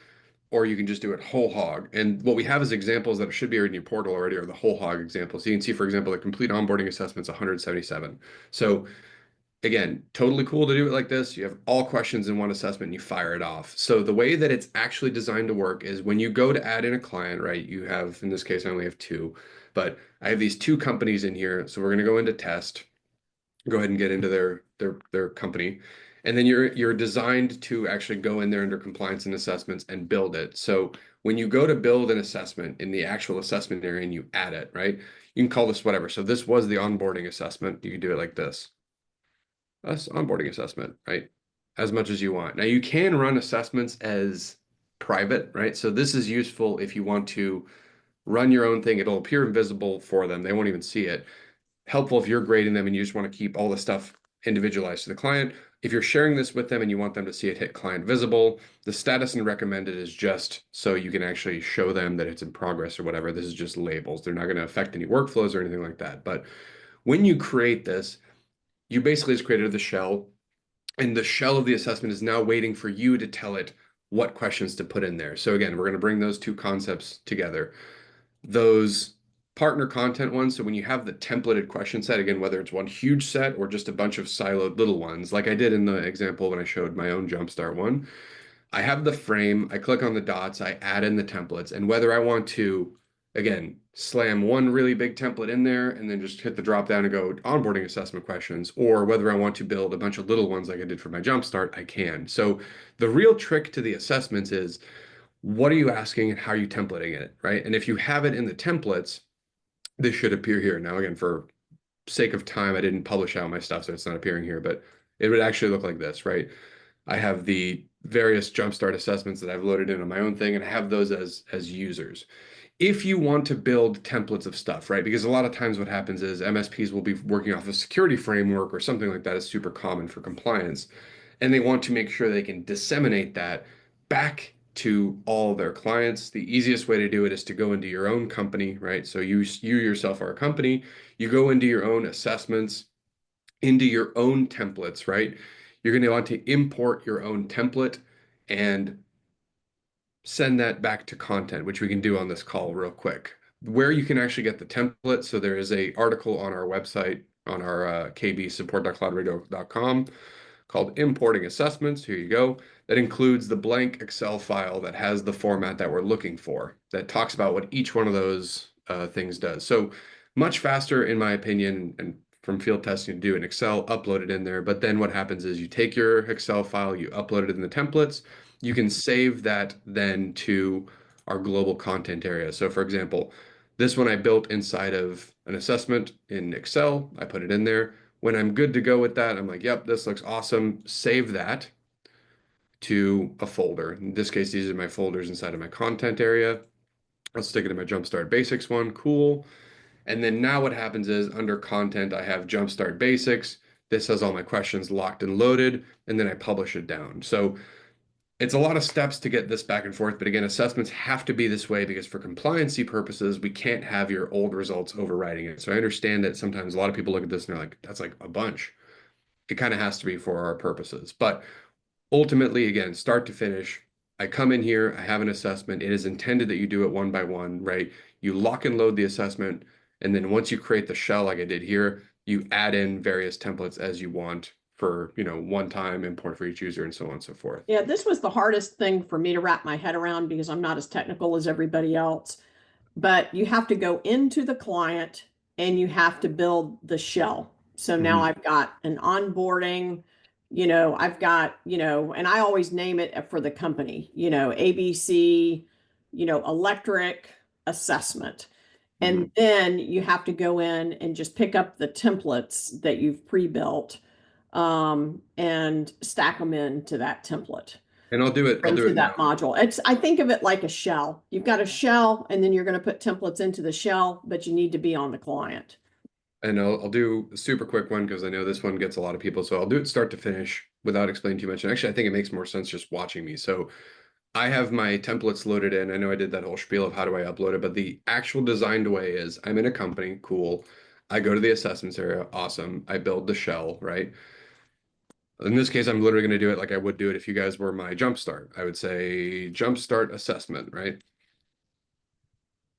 Speaker 1: or you can just do it whole hog. And what we have as examples that should be in your portal already are the whole hog examples. So you can see, for example, the complete onboarding assessment's 177. So again, totally cool to do it like this. You have all questions in one assessment and you fire it off. So the way that it's actually designed to work is when you go to add in a client, right? You have, in this case, I only have two, but I have these two companies in here. So we're going to go into test, go ahead and get into their company. And then you're designed to actually go in there under compliance and assessments and build it. So when you go to build an assessment in the actual assessment area and you add it, right? You can call this whatever. So this was the onboarding assessment. You can do it like this. That's onboarding assessment, right? As much as you want. Now you can run assessments as private, right? So this is useful if you want to run your own thing. It'll appear invisible for them. They won't even see it. Helpful if you're grading them and you just want to keep all the stuff individualized to the client. If you're sharing this with them and you want them to see it hit client visible, the status and recommended is just so you can actually show them that it's in progress or whatever. This is just labels. They're not going to affect any workflows or anything like that. But when you create this, you basically just created the shell, and the shell of the assessment is now waiting for you to tell it what questions to put in there. So again, we're going to bring those two concepts together. Those partner content ones, so when you have the templated question set, again, whether it's one huge set or just a bunch of siloed little ones, like I did in the example when I showed my own Jumpstart one, I have the frame, I click on the dots, I add in the templates, and whether I want to, again, slam one really big template in there and then just hit the drop down and go onboarding assessment questions, or whether I want to build a bunch of little ones like I did for my Jumpstart, I can. So the real trick to the assessments is what are you asking and how are you templating it, right? And if you have it in the templates, this should appear here. Now, again, for sake of time, I didn't publish out my stuff, so it's not appearing here, but it would actually look like this, right? I have the various Jumpstart assessments that I've loaded in on my own thing, and I have those as users. If you want to build templates of stuff, right? Because a lot of times what happens is MSPs will be working off a security framework or something like that is super common for compliance. And they want to make sure they can disseminate that back to all their clients. The easiest way to do it is to go into your own company, right? So you yourself are a company, you go into your own assessments, into your own templates, right? You're going to want to import your own template and send that back to content, which we can do on this call real quick. Where you can actually get the template. So there is a article on our website on our kbsupport.cloudradio.com called importing assessments. Here you go. That includes the blank Excel file that has the format that we're looking for, that talks about what each one of those things does. So much faster, in my opinion, and from field testing to do in Excel, upload it in there. But then what happens is you take your Excel file, you upload it in the templates, you can save that then to our global content area. So for example, this one I built inside of an assessment in Excel. I put it in there. When I'm good to go with that, I'm like, yep, this looks awesome. Save that to a folder. In this case, these are my folders inside of my content area. I'll stick it in my Jumpstart Basics one. Cool. And then now what happens is under content, I have Jumpstart Basics. This has all my questions locked and loaded, and then I publish it down. So it's a lot of steps to get this back and forth. But again, assessments have to be this way because for compliancy purposes, we can't have your old results overriding it. So I understand that sometimes a lot of people look at this and they're like, that's like a bunch. It kind of has to be for our purposes. But ultimately, again, start to finish, I come in here, I have an assessment. It is intended that you do it one by one, right? You lock and load the assessment. And then once you create the shell like I did here, you add in various templates as you want for, one time import for each user and so on and so forth.
Speaker 2: Yeah, this was the hardest thing for me to wrap my head around because I'm not as technical as everybody else. But you have to go into the client and you have to build the shell. So now
Speaker 1: Mhm.
Speaker 2: I've got an onboarding, I've got, and I always name it for the company, ABC, electric assessment.
Speaker 1: Mhm.
Speaker 2: And then you have to go in and just pick up the templates that you've pre-built and stack them into that template,
Speaker 1: And I'll do
Speaker 2: into
Speaker 1: it now.
Speaker 2: that module. I think of it like a shell. You've got a shell and then you're going to put templates into the shell, but you need to be on the client.
Speaker 1: And I'll do a super quick one because I know this one gets a lot of people. So I'll do it start to finish without explaining too much. And actually, I think it makes more sense just watching me. So I have my templates loaded in. I know I did that whole spiel of how do I upload it, but the actual designed way is I'm in a company, cool. I go to the assessments area, awesome. I build the shell, right? In this case, I'm literally going to do it like I would do it if you guys were my Jumpstart. I would say Jumpstart assessment, right?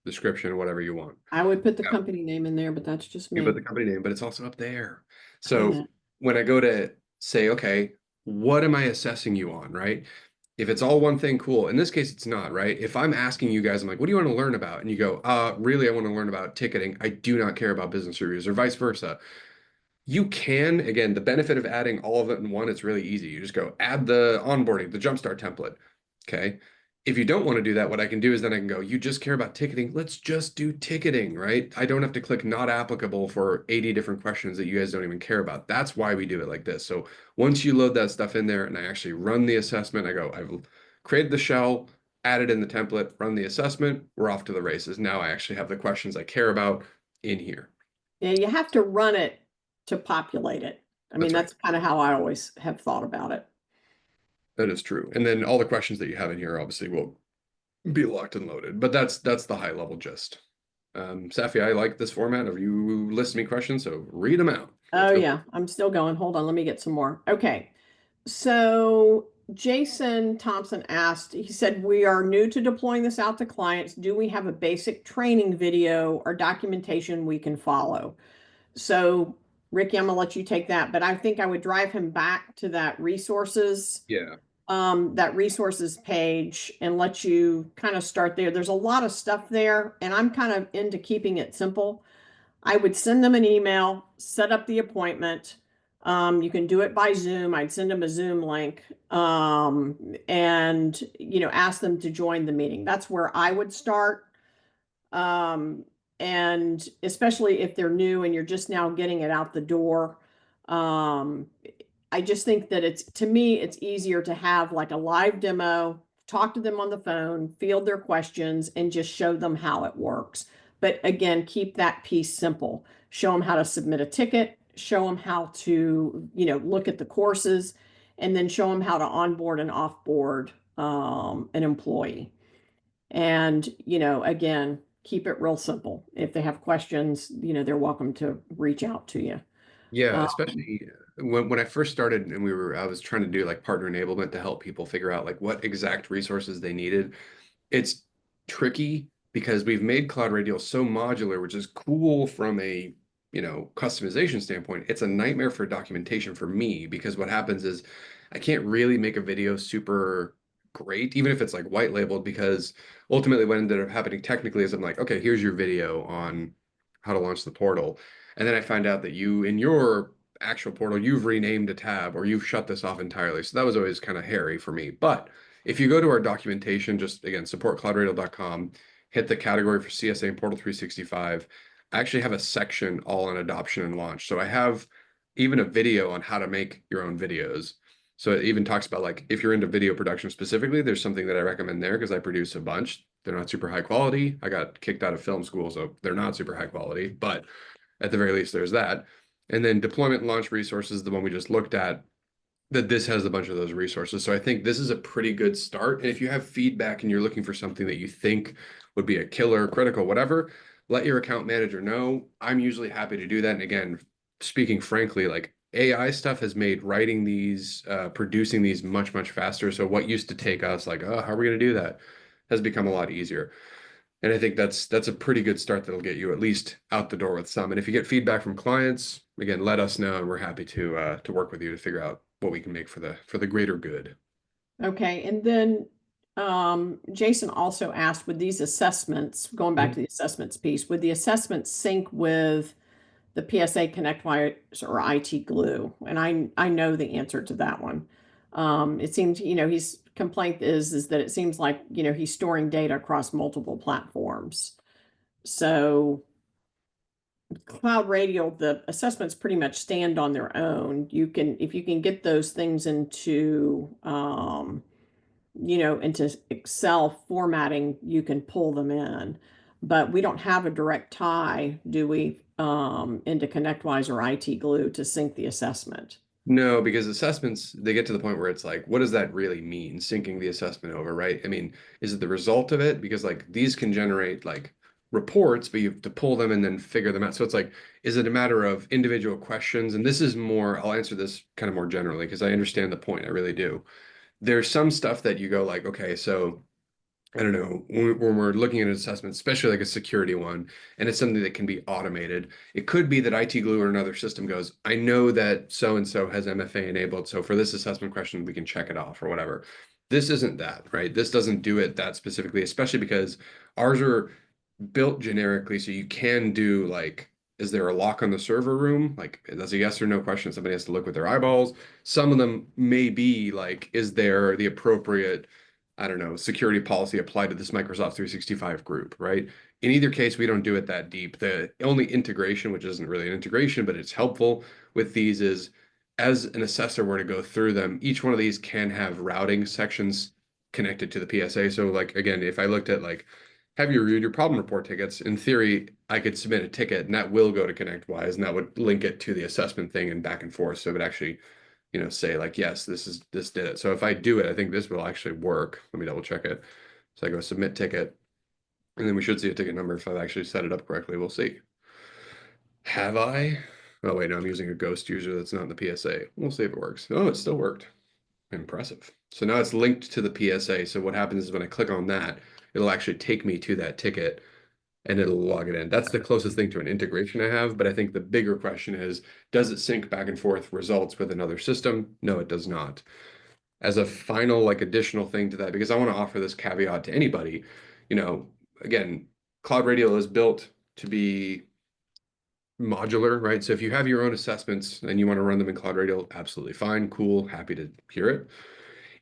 Speaker 1: Description, whatever you want.
Speaker 2: I would put the company name in there, but that's just
Speaker 1: You put
Speaker 2: me.
Speaker 1: the company name, but it's also up there.
Speaker 2: I
Speaker 1: So
Speaker 2: know.
Speaker 1: when I go to say, okay, what am I assessing you on, right? If it's all one thing, cool. In this case, it's not, right? If I'm asking you guys, I'm like, what do you want to learn about? And you go, really, I want to learn about ticketing. I do not care about business reviews or vice versa. You can, again, the benefit of adding all of it in one, it's really easy. You just go add the onboarding, the Jumpstart template. Okay. If you don't want to do that, what I can do is then I can go, you just care about ticketing. Let's just do ticketing, right? I don't have to click not applicable for 80 different questions that you guys don't even care about. That's why we do it like this. So once you load that stuff in there and I actually run the assessment, I go, I've created the shell, added in the template, run the assessment, we're off to the races. Now I actually have the questions I care about in here.
Speaker 2: Yeah, you have to run it to populate it. I mean,
Speaker 1: That's right.
Speaker 2: that's kind of how I always have thought about it.
Speaker 1: That is true. And then all the questions that you have in here obviously will be locked and loaded, but that's the high level gist. Safi, I like this format of you list me questions, so read them out. Let's
Speaker 2: Oh
Speaker 1: go.
Speaker 2: yeah, I'm still going. Hold on, let me get some more. Okay. So Jason Thompson asked, he said, we are new to deploying this out to clients. Do we have a basic training video or documentation we can follow? So Ricky, I'm gonna let you take that, but I think I would drive him back to
Speaker 1: Yeah.
Speaker 2: that resources page and let you kind of start there. There's a lot of stuff there, and I'm kind of into keeping it simple. I would send them an email, set up the appointment. You can do it by Zoom. I'd send them a Zoom link, and ask them to join the meeting. That's where I would start. Um, and especially if they're new and you're just now getting it out the door. Um, I just think that to me, it's easier to have like a live demo, talk to them on the phone, field their questions, and just show them how it works. But again, keep that piece simple. Show them how to submit a ticket, show them how to, look at the courses, and then show them how to onboard and offboard an employee. And, again, keep it real simple. If they have questions, they're welcome to reach out to you.
Speaker 1: Yeah,
Speaker 2: Uh,
Speaker 1: especially when I first started and I was trying to do like partner enablement to help people figure out like what exact resources they needed. It's tricky because we've made CloudRadial so modular, which is cool from a customization standpoint, it's a nightmare for documentation for me because what happens is I can't really make a video super great, even if it's like white labeled, because ultimately what ended up happening technically is I'm like, okay, here's your video on how to launch the portal. And then I find out that you, in your actual portal, you've renamed a tab or you've shut this off entirely. So that was always kind of hairy for me. But if you go to our documentation, just again, support cloudradial.com, hit the category for CSA and Portal 365. I actually have a section all on adoption and launch. So I have even a video on how to make your own videos. So it even talks about like if you're into video production specifically, there's something that I recommend there because I produce a bunch. They're not super high quality. I got kicked out of film school, so they're not super high quality, but at the very least, there's that. And then deployment and launch resources, the one we just looked at, that this has a bunch of those resources. So I think this is a pretty good start. And if you have feedback and you're looking for something that you think would be a killer, critical, whatever, let your account manager know. I'm usually happy to do that. And again, speaking frankly, like AI stuff has made writing these, producing these much, much faster. So what used to take us like, oh, how are we going to do that? Has become a lot easier. And I think that's a pretty good start that'll get you at least out the door with some. And if you get feedback from clients, again, let us know, and we're happy to work with you to figure out what we can make for the greater good.
Speaker 2: Okay, and then Jason also asked, with these assessments, going back to
Speaker 1: Mhm.
Speaker 2: the assessments piece, would the assessments sync with the PSA Connect Wires or IT Glue? And I know the answer to that one. It seems, his complaint is that it seems like, he's storing data across multiple platforms. So CloudRadial, the assessments pretty much stand on their own. You can, if you can get those things into into Excel formatting, you can pull them in. But we don't have a direct tie, do we, into ConnectWise or IT Glue to sync the assessment?
Speaker 1: No, because assessments, they get to the point where it's like, what does that really mean? Syncing the assessment over, right? I mean, is it the result of it? Because like these can generate like reports, but you have to pull them and then figure them out. So it's like, is it a matter of individual questions? And this is more, I'll answer this kind of more generally because I understand the point. I really do. There's some stuff that you go like, okay, so I don't know, when we're looking at an assessment, especially like a security one, and it's something that can be automated, it could be that IT Glue or another system goes, I know that so-and-so has MFA enabled, so for this assessment question, we can check it off or whatever. This isn't that, right? This doesn't do it that specifically, especially because ours are built generically, so you can do like, is there a lock on the server room? Like, that's a yes or no question. Somebody has to look with their eyeballs. Some of them may be like, is there the appropriate, I don't know, security policy applied to this Microsoft 365 group, right? In either case, we don't do it that deep. The only integration, which isn't really an integration, but it's helpful with these, is as an assessor were to go through them, each one of these can have routing sections connected to the PSA. So like again, if I looked at like, have you reviewed your problem report tickets? In theory, I could submit a ticket and that will go to ConnectWise and that would link it to the assessment thing and back and forth. So it would actually say like, yes, this did it. So if I do it, I think this will actually work. Let me double check it. So I go submit ticket, and then we should see a ticket number if I've actually set it up correctly. We'll see. Have I? Oh wait, no, I'm using a ghost user that's not in the PSA. We'll see if it works. Oh, it still worked. Impressive. So now it's linked to the PSA. So what happens is when I click on that, it'll actually take me to that ticket and it'll log it in. That's the closest thing to an integration I have, but I think the bigger question is, does it sync back and forth results with another system? No, it does not. As a final, like additional thing to that, because I want to offer this caveat to anybody, you know, again, CloudRadial is built to be modular, right? So if you have your own assessments and you want to run them in CloudRadial, absolutely fine, cool, happy to hear it.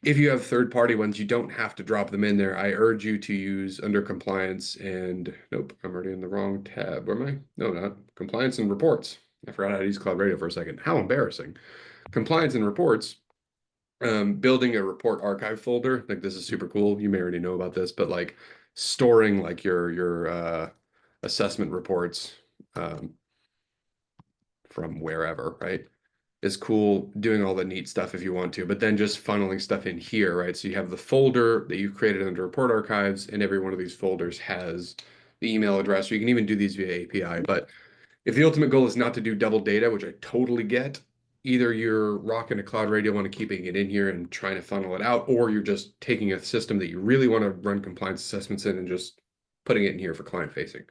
Speaker 1: If you have third-party ones, you don't have to drop them in there. I urge you to use under compliance and nope, I'm already in the wrong tab. Where am I? No, not compliance and reports. I forgot how to use CloudRadial for a second. How embarrassing. Compliance and reports, building a report archive folder. Like this is super cool. You may already know about this, but like storing like your assessment reports um, from wherever, right? Is cool, doing all the neat stuff if you want to, but then just funneling stuff in here, right? So you have the folder that you've created under report archives, and every one of these folders has the email address. So you can even do these via API. But if the ultimate goal is not to do double data, which I totally get, either you're rocking a CloudRadial and keeping it in here and trying to funnel it out, or you're just taking a system that you really want to run compliance assessments in and just putting it in here for client facing.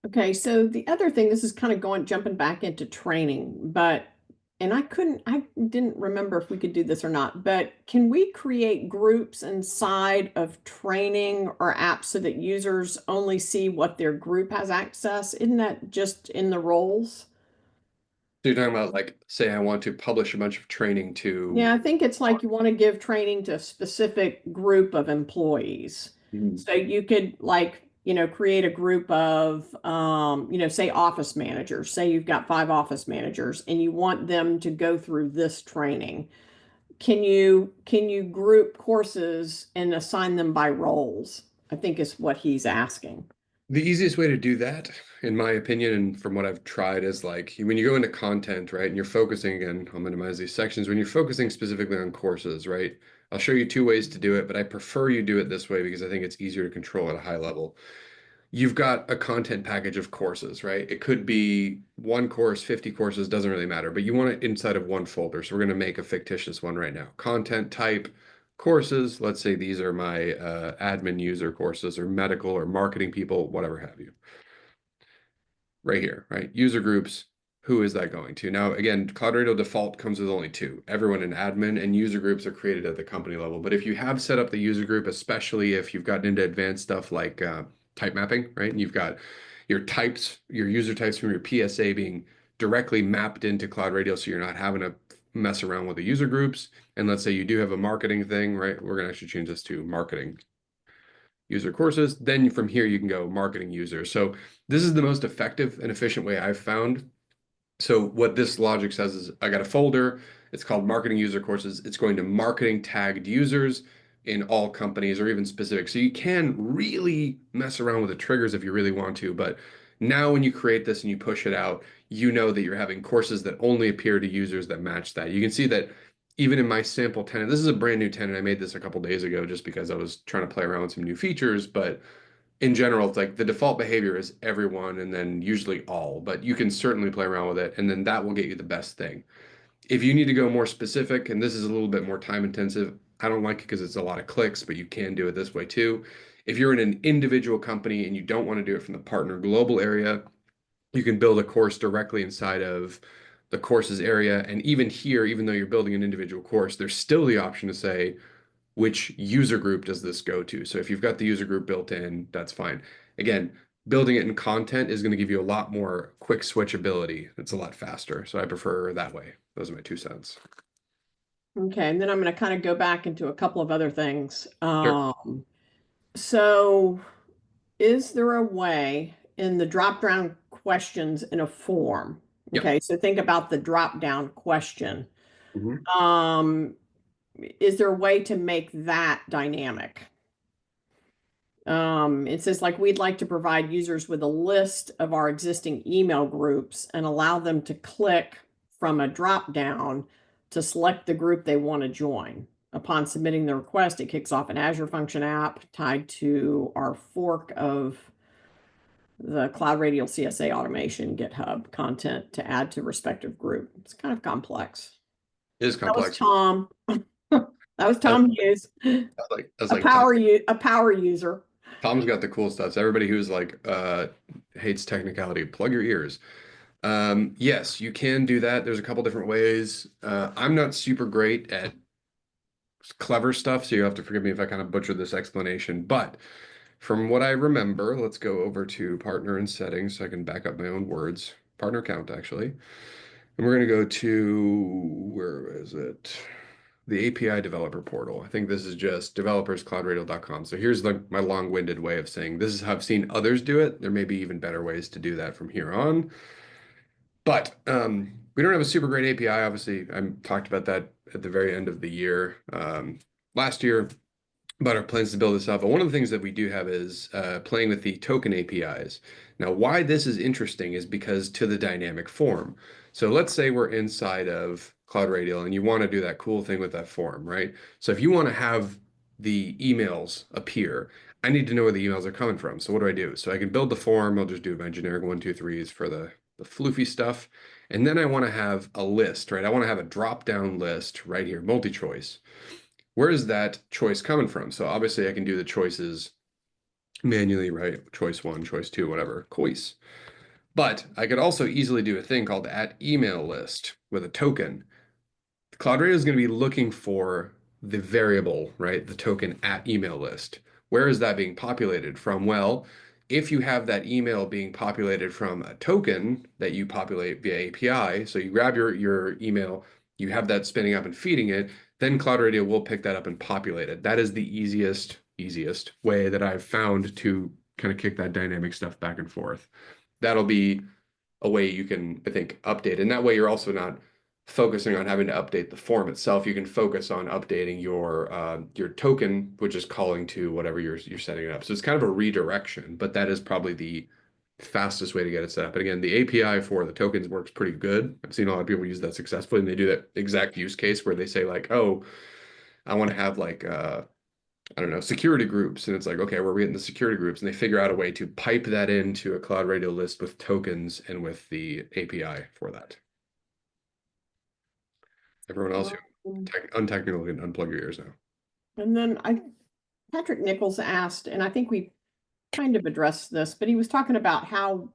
Speaker 2: Okay, so the other thing, this is kind of jumping back into training, and I didn't remember if we could do this or not, but can we create groups inside of training or apps so that users only see what their group has access? Isn't that just in the roles?
Speaker 1: So you're talking about like, say I want to publish a bunch of training
Speaker 2: Yeah,
Speaker 1: to.
Speaker 2: I think it's like you want to give training to a specific group of employees.
Speaker 1: Mhm.
Speaker 2: So you could like, create a group of, say office managers. Say you've got 5 office managers and you want them to go through this training. Can you group courses and assign them by roles? I think is what he's asking.
Speaker 1: The easiest way to do that, in my opinion, and from what I've tried, is like when you go into content, right, and you're focusing, and I'll minimize these sections, when you're focusing specifically on courses, right? I'll show you 2 ways to do it, but I prefer you do it this way because I think it's easier to control at a high level. You've got a content package of courses, right? It could be one course, 50 courses, doesn't really matter, but you want it inside of one folder. So we're going to make a fictitious one right now. Content type, courses. Let's say these are my admin user courses or medical or marketing people, whatever have you. Right here, right? User groups. Who is that going to? Now, again, CloudRadial default comes with only two. Everyone in admin and user groups are created at the company level. But if you have set up the user group, especially if you've gotten into advanced stuff like type mapping, right? And you've got your types, your user types from your PSA being directly mapped into CloudRadial, so you're not having to mess around with the user groups. And let's say you do have a marketing thing, right? We're going to actually change this to marketing user courses. Then from here, you can go marketing users. So this is the most effective and efficient way I've found. So what this logic says is I got a folder. It's called marketing user courses. It's going to marketing tagged users in all companies or even specific. So you can really mess around with the triggers if you really want to. But now when you create this and you push it out, you know that you're having courses that only appear to users that match that. You can see that even in my sample tenant, this is a brand new tenant. I made this a couple days ago just because I was trying to play around with some new features, but in general, it's like the default behavior is everyone and then usually all, but you can certainly play around with it and then that will get you the best thing. If you need to go more specific, and this is a little bit more time intensive, I don't like it because it's a lot of clicks, but you can do it this way too. If you're in an individual company and you don't want to do it from the partner global area, you can build a course directly inside of the courses area. And even here, even though you're building an individual course, there's still the option to say, which user group does this go to? So if you've got the user group built in, that's fine. Again, building it in content is going to give you a lot more quick switchability. It's a lot faster. So I prefer that way. Those are my 2 cents.
Speaker 2: Okay, and then I'm going to kind of go back into a couple of other things.
Speaker 1: Sure.
Speaker 2: So is there a way in the drop down questions in a form?
Speaker 1: Yep.
Speaker 2: Okay, so think about the drop down question.
Speaker 1: Mhm.
Speaker 2: Um, is there a way to make that dynamic? It says like we'd like to provide users with a list of our existing email groups and allow them to click from a drop down to select the group they want to join. Upon submitting the request, it kicks off an Azure Function app tied to our fork of the CloudRadial CSA automation GitHub content to add to respective group. It's kind of complex.
Speaker 1: It is
Speaker 2: That was
Speaker 1: complex.
Speaker 2: Tom. That was
Speaker 1: I,
Speaker 2: Tom Hughes,
Speaker 1: I was like, Tom,
Speaker 2: a power user.
Speaker 1: Tom's got the cool stuff. So everybody who's like hates technicality, plug your ears. Yes, you can do that. There's a couple different ways. I'm not super great at clever stuff, so you have to forgive me if I kind of butcher this explanation. But from what I remember, let's go over to partner and settings so I can back up my own words. Partner count, actually. And we're going to go to, where is it? The API developer portal. I think this is just developers.cloudradial.com. So here's like my long-winded way of saying this is how I've seen others do it. There may be even better ways to do that from here on. But we don't have a super great API. Obviously, I talked about that at the very end of the year. Last year, about our plans to build this up. But one of the things that we do have is playing with the token APIs. Now, why this is interesting is because to the dynamic form. So let's say we're inside of CloudRadial and you want to do that cool thing with that form, right? So if you want to have the emails appear, I need to know where the emails are coming from. So what do I do? So I can build the form. I'll just do my generic 1, 2, 3s for the floofy stuff. And then I want to have a list, right? I want to have a drop-down list right here, multi-choice. Where is that choice coming from? So obviously I can do the choices manually, right? Choice one, choice two, whatever, choice. But I could also easily do a thing called at email list with a token. CloudRadial is going to be looking for the variable, right? The token at email list. Where is that being populated from? Well, if you have that email being populated from a token that you populate via API, so you grab your email, you have that spinning up and feeding it, then CloudRadial will pick that up and populate it. That is the easiest way that I've found to kind of kick that dynamic stuff back and forth. That'll be a way you can, I think, update. And that way you're also not focusing on having to update the form itself. You can focus on updating your token, which is calling to whatever you're setting it up. So it's kind of a redirection, but that is probably the fastest way to get it set up. And again, the API for the tokens works pretty good. I've seen a lot of people use that successfully, and they do that exact use case where they say like, oh, I want to have like I don't know, security groups. And it's like, okay, where are we getting the security groups? And they figure out a way to pipe that into a CloudRadial list with tokens and with the API for that. Everyone else who
Speaker 2: Um,
Speaker 1: untechnical can unplug your ears now.
Speaker 2: And then Patrick Nichols asked, and I think we kind of addressed this, but he was talking about how,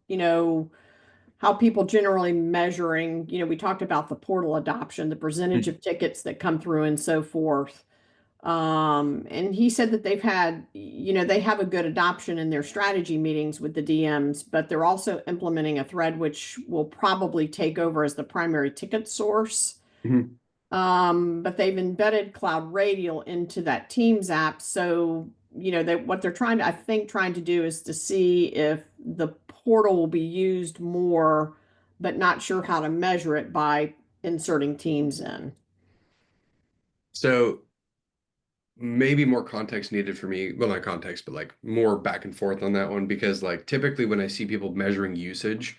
Speaker 2: how people generally measuring, we talked about the portal adoption, the percentage of tickets that come through and so forth. And he said that they've had, they have a good adoption in their strategy meetings with the DMs, but they're also implementing a thread which will probably take over as the primary ticket source.
Speaker 1: Mhm.
Speaker 2: But they've embedded CloudRadial into that Teams app. So, what they're trying to, I think, trying to do is to see if the portal will be used more, but not sure how to measure it by inserting Teams in.
Speaker 1: So maybe more context needed for me. Well, not context, but like more back and forth on that one because like typically when I see people measuring usage,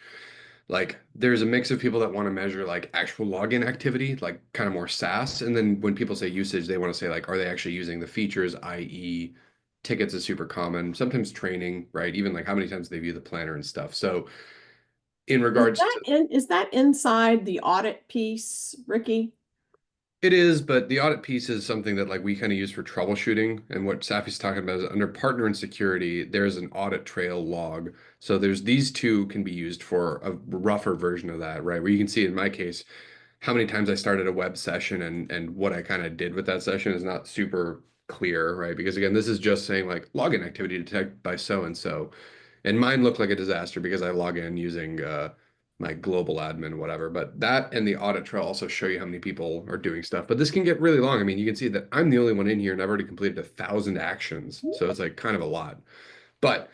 Speaker 1: like there's a mix of people that want to measure like actual login activity, like kind of more SaaS. And then when people say usage, they want to say like, are they actually using the features, i.e., tickets is super common, sometimes training, right? Even like how many times they view the planner and stuff. So in regards to
Speaker 2: Is that inside the audit piece, Ricky?
Speaker 1: it is, but the audit piece is something that like we kind of use for troubleshooting. And what Safi's talking about is under partner and security, there's an audit trail log. So there's these two can be used for a rougher version of that, right? Where you can see in my case how many times I started a web session and what I kind of did with that session is not super clear, right? Because again, this is just saying like login activity detected by so and so. And mine looked like a disaster because I log in using my global admin, whatever. But that and the audit trail also show you how many people are doing stuff. But this can get really long. I mean, you can see that I'm the only one in here and I've already completed 1,000 actions. So it's like kind of a lot. But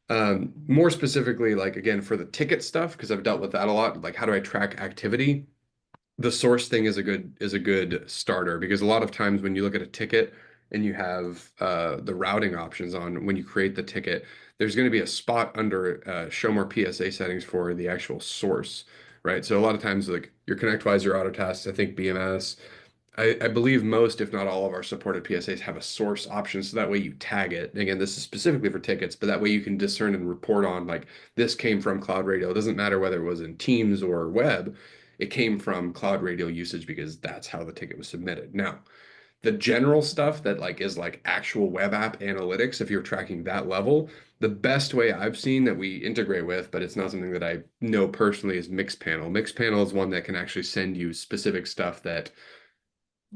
Speaker 1: more specifically, like again, for the ticket stuff, because I've dealt with that a lot, like how do I track activity? The source thing is a good starter because a lot of times when you look at a ticket and you have the routing options on when you create the ticket, there's going to be a spot under show more PSA settings for the actual source, right? So a lot of times like your ConnectWise, your AutoTask, I think BMS, I believe most, if not all of our supported PSAs have a source option. So that way you tag it. And again, this is specifically for tickets, but that way you can discern and report on like this came from CloudRadial. It doesn't matter whether it was in Teams or web, it came from CloudRadial usage because that's how the ticket was submitted. Now, the general stuff that like is like actual web app analytics, if you're tracking that level, the best way I've seen that we integrate with, but it's not something that I know personally, is Mixpanel. Mixpanel is one that can actually send you specific stuff that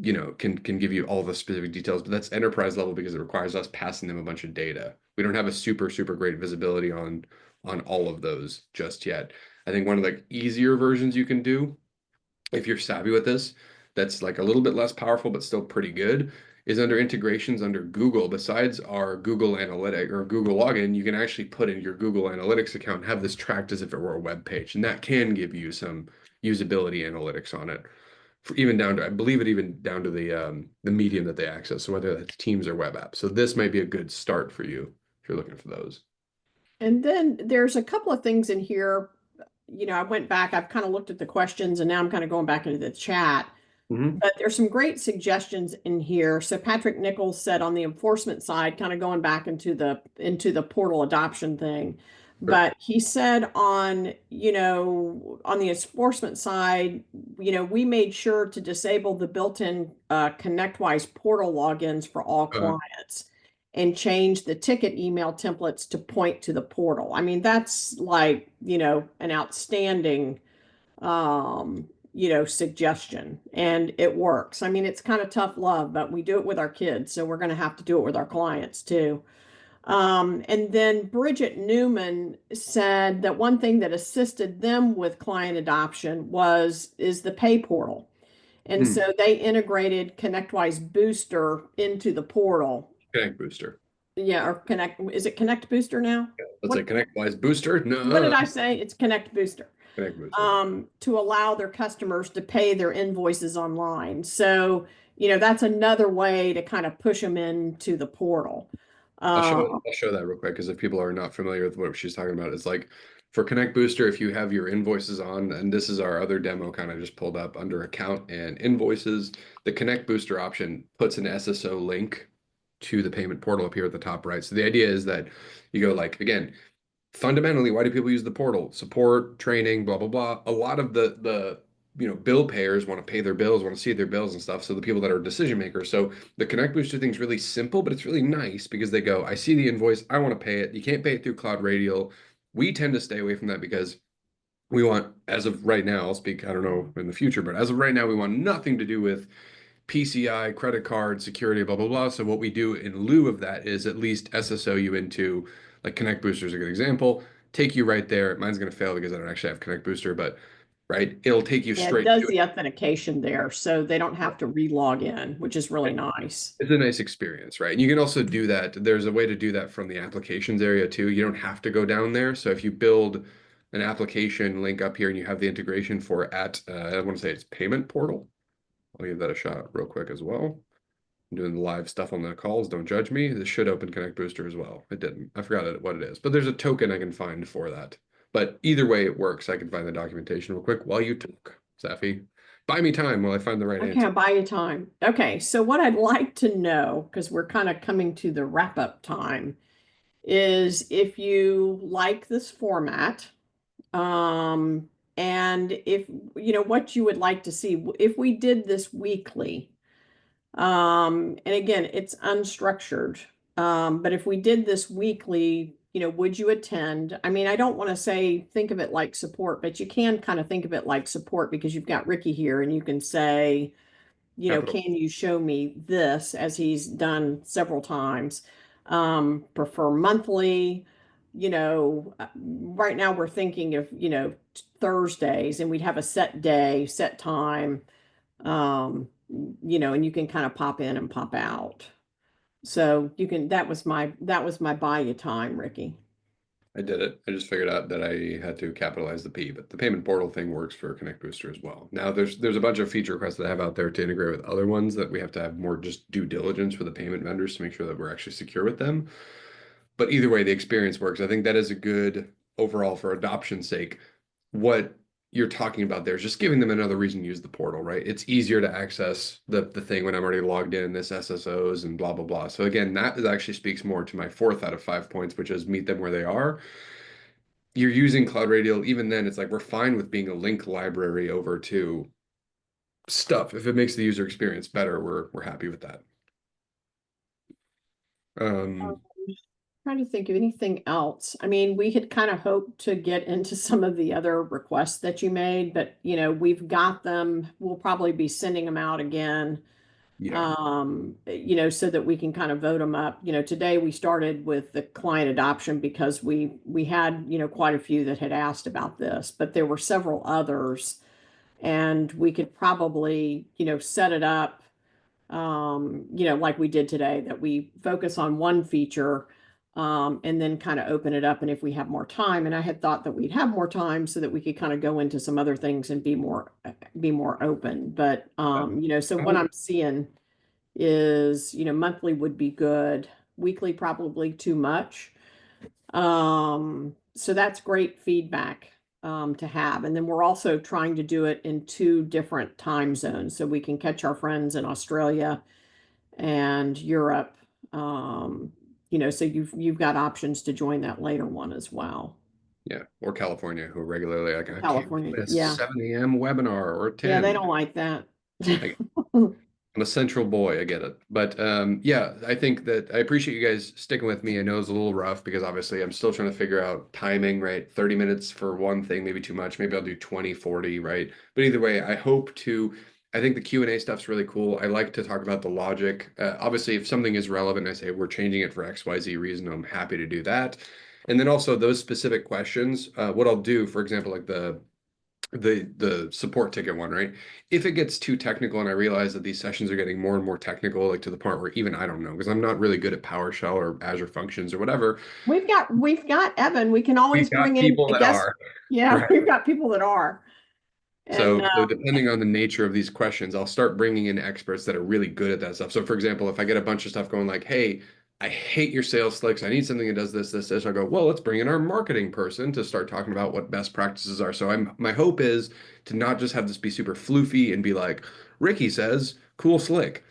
Speaker 1: can give you all the specific details, but that's enterprise level because it requires us passing them a bunch of data. We don't have a super great visibility on all of those just yet. I think one of the easier versions you can do if you're savvy with this, that's like a little bit less powerful but still pretty good, is under integrations under Google. Besides our Google Analytic or Google login, you can actually put in your Google Analytics account and have this tracked as if it were a web page, and that can give you some usability analytics on it for even down to, I believe it even down to the medium that they access. So whether that's Teams or web apps. So this might be a good start for you if you're looking for those.
Speaker 2: And then there's a couple of things in here. I went back, I've kind of looked at the questions and now I'm kind of going back into the chat.
Speaker 1: Mhm.
Speaker 2: But there's some great suggestions in here. So Patrick Nichols said on the enforcement side, kind of going back into the portal adoption thing.
Speaker 1: Sure.
Speaker 2: But he said on the enforcement side, we made sure to disable the built-in ConnectWise portal logins for all
Speaker 1: Uh,
Speaker 2: clients. and change the ticket email templates to point to the portal. I mean, that's like, an outstanding suggestion, and it works. I mean, it's kind of tough love, but we do it with our kids, so we're going to have to do it with our clients too. And then Bridget Newman said that one thing that assisted them with client adoption is the pay portal. And
Speaker 1: Hmm.
Speaker 2: so they integrated ConnectWise Booster into the portal.
Speaker 1: Connect Booster.
Speaker 2: Yeah, or is it Connect Booster now?
Speaker 1: Let's say
Speaker 2: What
Speaker 1: ConnectWise Booster.
Speaker 2: what
Speaker 1: No,
Speaker 2: did I say? It's Connect Booster.
Speaker 1: Connect Booster.
Speaker 2: To allow their customers to pay their invoices online. So, that's another way to kind of push them into the portal.
Speaker 1: I'll show
Speaker 2: Uh,
Speaker 1: I'll show that real quick because if people are not familiar with what she's talking about, it's like for Connect Booster, if you have your invoices on, and this is our other demo kind of just pulled up under account and invoices, the Connect Booster option puts an SSO link to the payment portal up here at the top right. So the idea is that you go like, again, fundamentally, why do people use the portal? Support, training, blah, blah, blah. A lot of the bill payers want to pay their bills, want to see their bills and stuff. So the people that are decision makers. So the Connect Booster thing is really simple, but it's really nice because they go, I see the invoice, I want to pay it. You can't pay it through CloudRadial. We tend to stay away from that because we want, as of right now, I'll speak, I don't know in the future, but as of right now, we want nothing to do with PCI, credit card, security, blah, blah, blah. So what we do in lieu of that is at least SSO you into, like Connect Booster is a good example, take you right there. Mine's going to fail because I don't actually have Connect Booster, but right, it'll take you
Speaker 2: yeah, it
Speaker 1: straight
Speaker 2: does
Speaker 1: to
Speaker 2: the authentication there, so they don't have
Speaker 1: it.
Speaker 2: to re-log in, which is really nice.
Speaker 1: It's a nice experience, right? And you can also do that. There's a way to do that from the applications area too. You don't have to go down there. So if you build an application link up here and you have the integration for I want to say it's payment portal. I'll give that a shot real quick as well. I'm doing the live stuff on the calls. Don't judge me. This should open Connect Booster as well. It didn't. I forgot what it is, but there's a token I can find for that. But either way, it works. I can find the documentation real quick while you talk, Safi. Buy me time while I find the right
Speaker 2: Okay,
Speaker 1: answer.
Speaker 2: I'll buy you time. Okay, so what I'd like to know, because we're kind of coming to the wrap-up time, is if you like this format, um, and if what you would like to see if we did this weekly. And again, it's unstructured. But if we did this weekly, would you attend? I mean, I don't want to say think of it like support, but you can kind of think of it like support because you've got Ricky here and you can say,
Speaker 1: Capital.
Speaker 2: can you show me this as he's done several times? Prefer monthly, right now we're thinking of, Thursdays, and we'd have a set day, set time, and you can kind of pop in and pop out. So that was my buy you time, Ricky.
Speaker 1: I did it. I just figured out that I had to capitalize the P, but the payment portal thing works for Connect Booster as well. Now there's a bunch of feature requests that I have out there to integrate with other ones that we have to have more just due diligence for the payment vendors to make sure that we're actually secure with them. But either way, the experience works. I think that is a good overall for adoption's sake. What you're talking about there is just giving them another reason to use the portal, right? It's easier to access the thing when I'm already logged in, this SSOs and blah, blah, blah. So again, that actually speaks more to my fourth out of 5 points, which is meet them where they are. You're using CloudRadial, even then it's like we're fine with being a link library over to stuff. If it makes the user experience better, we're happy with that.
Speaker 2: Um,
Speaker 1: Um,
Speaker 2: Trying to think of anything else. I mean, we had kind of hoped to get into some of the other requests that you made, but we've got them. We'll probably be sending them out again.
Speaker 1: yeah,
Speaker 2: So that we can kind of vote them up. Today we started with the client adoption because we had, quite a few that had asked about this, but there were several others, and we could probably, set it up, like we did today, that we focus on one feature, and then kind of open it up. And if we have more time, and I had thought that we'd have more time so that we could kind of go into some other things and be more open. But so what
Speaker 1: oh,
Speaker 2: I'm seeing is, monthly would be good, weekly probably too much. So that's great feedback to have. And then we're also trying to do it in two different time zones so we can catch our friends in Australia and Europe. So you've got options to join that later one as well.
Speaker 1: yeah, or California, who regularly like I can't
Speaker 2: California,
Speaker 1: do a
Speaker 2: yeah.
Speaker 1: 7 a.m. webinar or
Speaker 2: Yeah, they
Speaker 1: 10.
Speaker 2: don't like that.
Speaker 1: Like I'm a central boy, I get it. But yeah, I think that I appreciate you guys sticking with me. I know it's a little rough because obviously I'm still trying to figure out timing, right? 30 minutes for one thing, maybe too much. Maybe I'll do 20, 40, right? But either way, I think the Q&A stuff's really cool. I like to talk about the logic. Obviously, if something is relevant, I say we're changing it for XYZ reason, I'm happy to do that. And then also those specific questions, what I'll do, for example, like the support ticket one, right? If it gets too technical and I realize that these sessions are getting more and more technical, like to the point where even I don't know, because I'm not really good at PowerShell or Azure Functions or whatever.
Speaker 2: We've got Evan. We can always
Speaker 1: We've
Speaker 2: bring
Speaker 1: got
Speaker 2: in
Speaker 1: people
Speaker 2: a
Speaker 1: that
Speaker 2: guest.
Speaker 1: are,
Speaker 2: Yeah,
Speaker 1: right?
Speaker 2: we've got people that are. And
Speaker 1: So depending on the nature of these questions, I'll start bringing in experts that are really good at that stuff. So for example, if I get a bunch of stuff going like, hey, I hate your sales slicks. I need something that does this, this, this. I'll go, well, let's bring in our marketing person to start talking about what best practices are. So my hope is to not just have this be super floofy and be like, Ricky says, cool slick.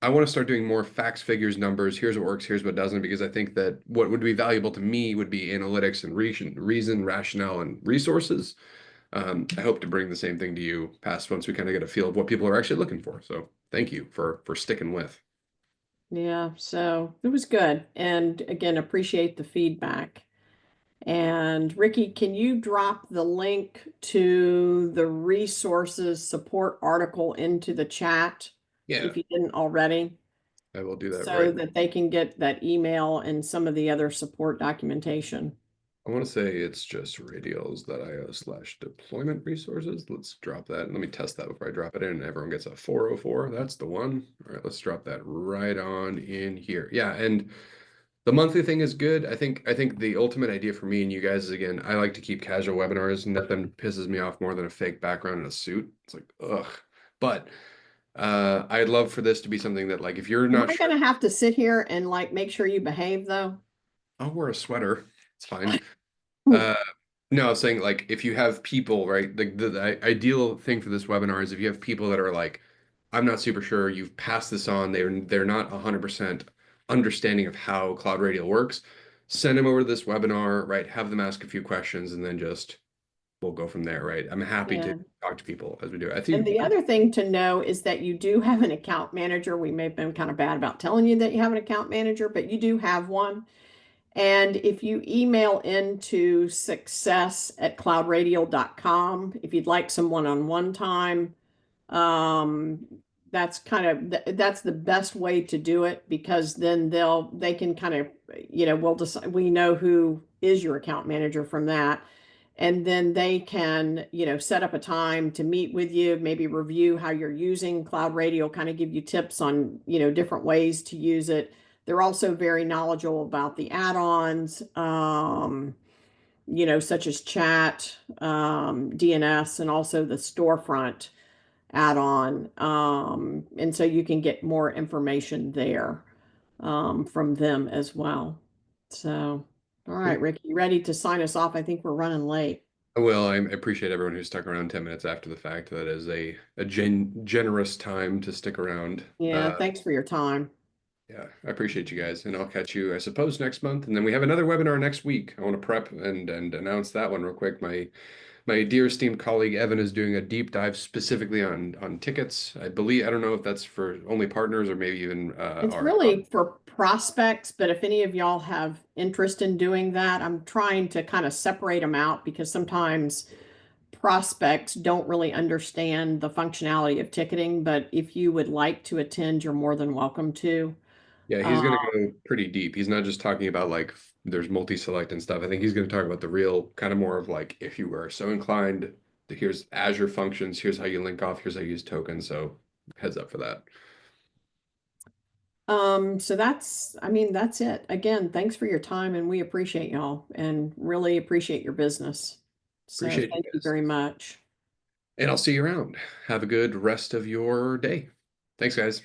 Speaker 1: I want to start doing more facts, figures, numbers. Here's what works, here's what doesn't, because I think that what would be valuable to me would be analytics and reason, rationale, and resources. I hope to bring the same thing to you past once we kind of get a feel of what people are actually looking for. So thank you for sticking with.
Speaker 2: yeah, so it was good. And again, appreciate the feedback. And Ricky, can you drop the link to the resources support article into the chat
Speaker 1: Yeah,
Speaker 2: if you didn't already,
Speaker 1: I will do that
Speaker 2: so
Speaker 1: right now.
Speaker 2: that they can get that email and some of the other support documentation?
Speaker 1: I want to say it's just radials.io/deployment resources. Let's drop that. Let me test that before I drop it in. Everyone gets a 404. That's the one. All right, let's drop that right on in here. Yeah, and the monthly thing is good. I think the ultimate idea for me and you guys is again, I like to keep casual webinars. Nothing pisses me off more than a fake background in a suit. It's like, ugh. But I'd love for this to be something that like if you're
Speaker 2: Am
Speaker 1: not
Speaker 2: I
Speaker 1: sure,
Speaker 2: going to have to sit here and like make sure you behave though?
Speaker 1: I'll wear a sweater. It's fine.
Speaker 2: Hmm.
Speaker 1: Uh no, I was saying like if you have people, right? The ideal thing for this webinar is if you have people that are like, I'm not super sure, you've passed this on, they're not 100% understanding of how CloudRadial works, send them over to this webinar, right? Have them ask a few questions and then just we'll go from there, right? I'm happy to
Speaker 2: Yeah.
Speaker 1: talk to people as we do it. I
Speaker 2: And
Speaker 1: think
Speaker 2: the other thing to know is that you do have an account manager. We may have been kind of bad about telling you that you have an account manager, but you do have one. And if you email into success@cloudradial.com, if you'd like some one-on-one time, um, that's kind of that's the best way to do it, because then they can kind of, we'll decide, we know who is your account manager from that. And then they can, set up a time to meet with you, maybe review how you're using Cloud Radio, kind of give you tips on, different ways to use it. They're also very knowledgeable about the add-ons, such as chat, DNS, and also the storefront add-on. And so you can get more information there, from them as well. So, all right,
Speaker 1: cool.
Speaker 2: Rick, you ready to sign us off? I think we're running late.
Speaker 1: Well, I appreciate everyone who stuck around 10 minutes after the fact. That is a generous time to stick around.
Speaker 2: Yeah, thanks for your time.
Speaker 1: Yeah, I appreciate you guys, and I'll catch you, I suppose, next month. And then we have another webinar next week. I want to prep and announce that one real quick. My dear esteemed colleague Evan is doing a deep dive specifically on tickets. I believe I don't know if that's for only partners or maybe even
Speaker 2: It's
Speaker 1: our
Speaker 2: really for prospects, but if any of y'all have interest in doing that, I'm trying to kind of separate them out, because sometimes prospects don't really understand the functionality of ticketing. But if you would like to attend, you're more than welcome to.
Speaker 1: yeah, he's
Speaker 2: Uh,
Speaker 1: going to go pretty deep. He's not just talking about like there's multi-select and stuff. I think he's going to talk about the real kind of more of like if you were so inclined, here's Azure functions, here's how you link off, here's how you use tokens. So heads up for that.
Speaker 2: so that's it. Again, thanks for your time, and we appreciate y'all and really appreciate your business. So
Speaker 1: Appreciate you
Speaker 2: thank you
Speaker 1: guys.
Speaker 2: very much.
Speaker 1: And I'll see you around. Have a good rest of your day. Thanks, guys.